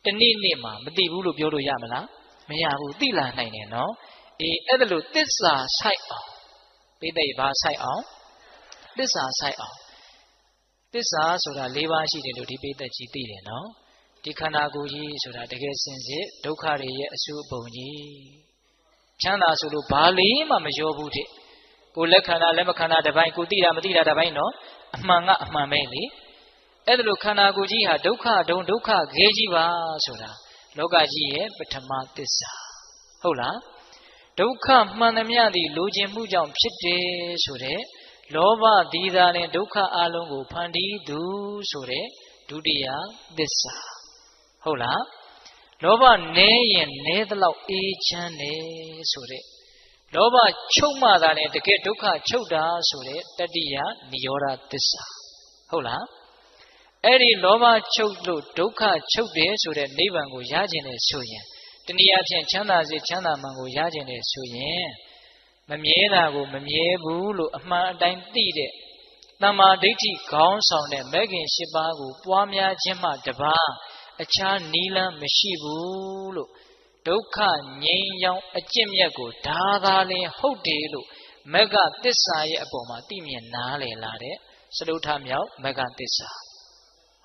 တနေ့မှာမသိဘူးလို့ပြောလို့ရမလားမရဘူးသိလာနိုင်တယ်နော်အဲ့ဒါလို့သစ္စာဆိုင်အောင်ပိဋိဘာဆိုင်အောင်သစ္စာဆိုင်အောင်သစ္စာဆိုတာ၄ပါးရှိတယ်လို့ဒီပိဋိကြီးသိတယ်နော်ဒီခန္ဓာကိုယ်ကြီးဆိုတာတကယ်စင်စစ်ဒုက္ခတွေရဲ့အစုအပုံကြီးချမ်းသာဆိုလို့ဘာလေးမှမရောဘူးတဲ့ ကိုလက်ခန္ဓာလက်မခန္ဓာတစ်ပိုင်းကိုသိတာမသိတာတစ်ပိုင်းနော်အမှန်ကအမှန်ပဲလေအဲ့ဒါလိုခန္ဓာကိုယ်ကြီးဟာဒုက္ခဒုံဒုက္ခခဲကြီးပါဆိုတာလောကကြီးရဲ့ပထမသစ္စာဟုတ်လားဒုက္ခမှန်သမျှသည်လိုချင်မှုကြောင့်ဖြစ်တယ်ဆိုတဲ့လောဘဒီသာနဲ့ဒုက္ခအလုံးကိုဖန်တီးသူဆိုတဲ့ဒုတိယသစ္စာဟုတ်လားလောဘနည်းရင်နည်းသလောက်အေးချမ်းတယ်ဆိုတဲ့လောဘချုပ်မှသာနဲ့တကယ်ဒုက္ခချုပ်တာဆိုတဲ့တတိယနိရောဓသစ္စာဟုတ်လားအဲ့ဒီလောဘချုပ်လို့ဒုက္ခချုပ်တယ်ဆိုတဲ့နိဗ္ဗာန်ကိုရခြင်းနဲ့ဆိုရင်တနည်းအားဖြင့်ချမ်းသာစေချမ်းသာမှန်ကိုရခြင်းနဲ့ဆိုရင်မမြဲတာကိုမမြဲဘူးလို့အမှန်အတိုင်းသိတဲ့တမ္မာဒိဋ္ဌိခေါင်းဆောင်တဲ့မဂ်ခင်၈ပါးကိုပွားများခြင်းမှတပါးအခြားနီးလမ်းမရှိဘူးလို့ဒုက္ခငြိမ်းချမ်းအကျင့်မြတ်ကိုဒါသာလင်ဟုတ်တယ်လို့မဂ္ဂသစ္စာရဲ့အပေါ်မှာသိမြင်နားလည်လာတဲ့စတုထမြောက်မဂ္ဂသစ္စာ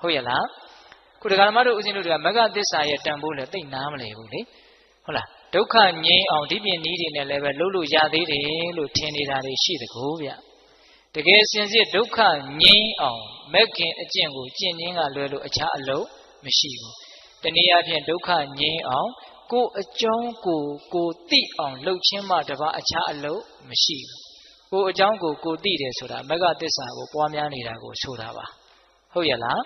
ဟုတ်ရဲ့လားခုဒကာမတို့ဦးဇင်းတို့ကမဂ္ဂသစ္စာရဲ့တန်ဖိုးလည်းသိနားမလည်ဘူးလေဟုတ်လားဒုက္ခငြိမ်းအောင်ဒီပြင်နည်းတွေနဲ့လည်းပဲလှုပ်လို့ရသေးတယ်လို့ထင်နေတာတွေရှိတကူဗျတကယ်စင်စစ်ဒုက္ခငြိမ်းအောင်မဂ်ခင်အကျင့်ကိုကျင့်ခြင်းကလွယ်လို့အခြားအလုပ်မရှိဘူးတနည်းအားဖြင့်ဒုက္ခငြိမ်းအောင်ကိုယ်အကြောင်းကိုသိအောင်လှုပ်ခြင်းမှတပါအခြားအလုပ်မရှိဘူးကိုယ်အကြောင်းကိုသိတယ်ဆိုတာမဂ္ဂသစ္စာကိုပွားများနေတာကိုဆိုတာပါဟုတ်ရဲ့လား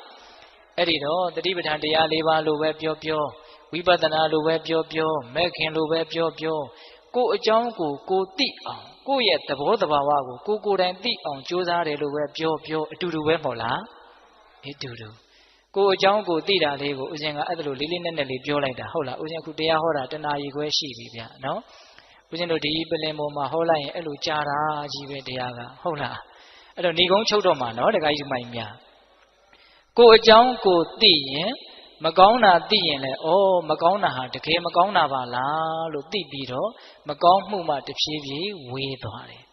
အဲ့ဒီတော့တတိပဋ္ဌာန်တရား၄ပါးလိုပဲပြောဝိပဿနာလိုပဲပြောမဂ်ခင်လိုပဲပြောကိုယ်အကြောင်းကိုသိအောင်ကိုယ့်ရဲ့သဘောတဘာဝကိုကိုယ်တိုင်သိအောင်ကြိုးစားတယ်လို့ပဲပြောအတူတူပဲမဟုတ်လားအတူတူကိုယ်အကြောင်းကိုသိတာလေးကိုဦးဇင်းကအဲ့ဒါလိုလေးလေးနက်နက်လေးပြောလိုက်တာဟုတ်လားဦးဇင်းအခုတရားဟောတာတနာရီခွဲရှိပြီဗျနော်ဦးဇင်းတို့ဒီပလင်ပေါ်မှာဟောလိုက်ရင်အဲ့လိုကြာတာကြီးပဲတရားကဟုတ်လားအဲ့တော့ဏီကုန်းချုပ်တော့မှာနော်တခါကြီးမိုင်များကိုယ်အကြောင်းကိုသိရင်မကောင်းတာသိရင်လည်းမကောင်းတာဟာတကယ်မကောင်းတာပါလားလို့သိပြီးတော့မကောင်းမှုမှတဖြည်းဖြည်းဝေးသွားတယ်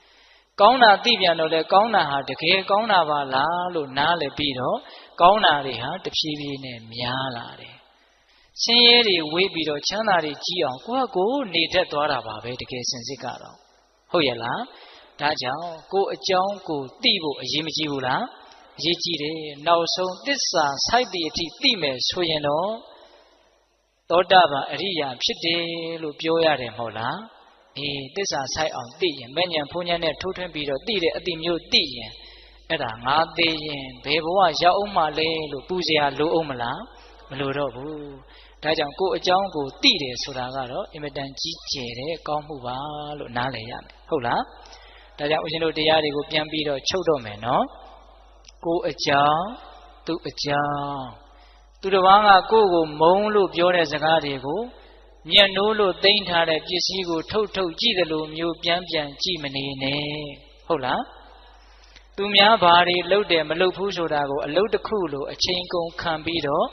ကောင်းတာသိပြန်တော့လေကောင်းတာဟာတကယ်ကောင်းတာပါလားလို့နားလည်ပြီးတော့ကောင်းတာတွေဟာတဖြည်းဖြည်းနဲ့များလာတယ်ဆင်းရဲတွေဝေးပြီးတော့ချမ်းသာတွေကြီးအောင်ကိုယ်နေတတ်သွားတာပါပဲတကယ်စင်စစ်ကတော့ဟုတ်ရဲ့လားဒါကြောင့်ကိုယ်အကြောင်းကိုသိဖို့အရေးမကြီးဘူးလားအရေးကြီးတယ်နောက်ဆုံးသစ္စာစိုက်သည့်အထိသိမယ်ဆိုရင်တော့သောတာပန်အရိယာဖြစ်တယ်လို့ပြောရတယ်မဟုတ်လားသစ္စာစိုက်အောင်သိရင်မဲ့ညာဖုံညာနဲ့ထိုးထွင်းပြီးတော့သိတဲ့အတိမျိုးသိရင်အဲ့ဒါငါသိရင်ဘယ်ဘဝရောက်အောင်မလဲလို့ပူဇော်လိုအောင်မလားမလိုတော့ဘူးဒါကြောင့်ကိုယ်အကြောင်းကိုသိတယ်ဆိုတာကတော့အင်မတန်ကြီးကျယ်တဲ့ကောင်းမှုပါလို့နားလည်ရမယ်ဟုတ်လားဒါကြောင့်ဦးဇင်းတို့တရားတွေကိုပြန်ပြီးတော့ချုပ်တော့မယ်နော်ကိုယ်အကြောင်းသူအကြောင်းသူတစ်ပါးကကိုယ့်ကိုမုန်းလို့ပြောတဲ့စကားတွေကိုမျက်နှိုးလို့သိမ့်ထားတဲ့ပစ္စည်းကိုထုတ်ကြည့်တယ်လို့မျိုးပြန်ကြည့်မနေနဲ့ဟုတ်လားသူများဘာတွေလုပ်တယ်မလုပ်ဘူးဆိုတာကိုအလုပ်တစ်ခုလိုအချိန်ကုန်ခံပြီးတော့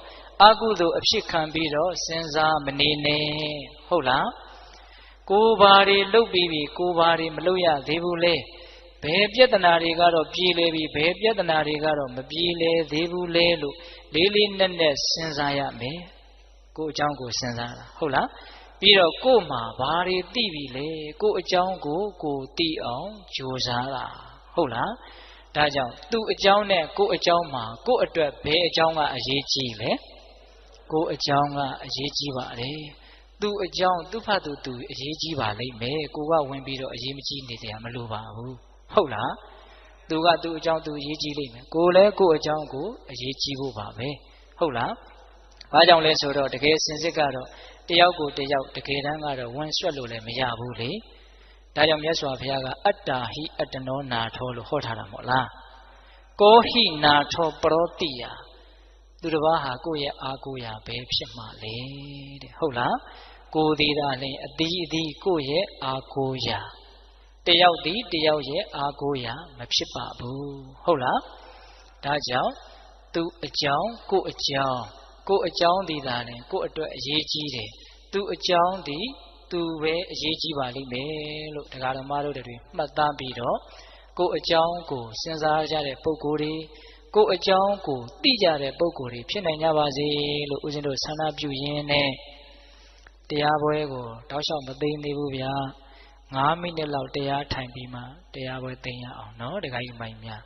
အကုသိုလ်အဖြစ်ခံပြီးတော့စဉ်းစားမနေနဲ့ဟုတ်လားကိုယ်ဘာတွေလုပ်ပြီးပြီကိုယ်ဘာတွေမလုပ်ရသေးဘူးလေဘယ်ပြဿနာတွေကတော့ပြေလေပြီဘယ်ပြဿနာတွေကတော့မပြေလေသေးဘူးလေလို့လေးလေးနက်နက်စဉ်းစားရမယ်ကိုယ်အကြောင်းကိုစဉ်းစားတာဟုတ်လားပြီးတော့ကိုယ်မှာဘာတွေသိပြီလေကိုယ်အကြောင်းကိုသိအောင်ကြိုးစားတာဟုတ်လားဒါကြောင့်သူ့အကြောင်းနဲ့ကိုယ်အကြောင်းမှာကိုယ်အတွက်ဘယ်အကြောင်းကအရေးကြီးလဲကိုယ်အကြောင်းကအရေးကြီးပါလေသူ့အကြောင်းသူ့ဖတ်သူအရေးကြီးပါလိမ့်မယ်ကိုကဝင်ပြီးတော့အရေးမကြီးနေတယ်မလိုပါဘူးဟုတ်လားသူကသူ့အကြောင်းသူအရေးကြီးလိမ့်မယ်ကိုလည်းကိုယ့်အကြောင်းကိုအရေးကြီးဖို့ပါပဲဟုတ်လားဘာကြောင့်လဲဆိုတော့တကယ်စင်စစ်ကတော့တယောက်ကိုတယောက်တကယ်တမ်းကတော့ဝင်ဆွတ်လို့လည်းမရဘူးလေဒါကြောင့်မြတ်စွာဘုရားကအတ္တာဟိအတ္တနောနာထောလို့ဟောထားတာမဟုတ်လားကောဟိနာထောပရောတိယသူတစ်ပါးဟာကိုယ့်ရဲ့အာကိုရာပဲဖြစ်မှလေတဲ့ဟုတ်လားကိုယ်သေးတာလည်းအသီးကိုယ့်ရဲ့အာကိုရာတယောက်သည်တယောက်ရဲ့အာကိုရာမဖြစ်ပါဘူးဟုတ်လားဒါကြောင့်သူအကြောင်းကိုယ်အကြောင်းသည်သာလည်းကိုယ်အတွက်အရေးကြီးတယ်သူအကြောင်းသည်သူပဲအရေးကြီးပါလိမ့်မယ်လို့တရားဓမ္မတို့တွေမှတ်သားပြီးတော့ကိုယ်အကြောင်းကိုစဉ်းစားကြတဲ့ပုဂ္ဂိုလ်တွေကိုယ်အကြောင်းကိုသိကြတဲ့ပုဂ္ဂိုလ်တွေဖြစ်နိုင်ကြပါစေလို့ဦးဇင်းတို့ဆန္ဒပြုရင်းနဲ့တရားပွဲကိုတောက်လျှောက်မသိသေးဘူးဗျာ 9 မိနစ်လောက်တရားထိုင်ပြီးမှတရားပွဲသိမ်းရအောင်နော်တခါကြီးမိုင်များ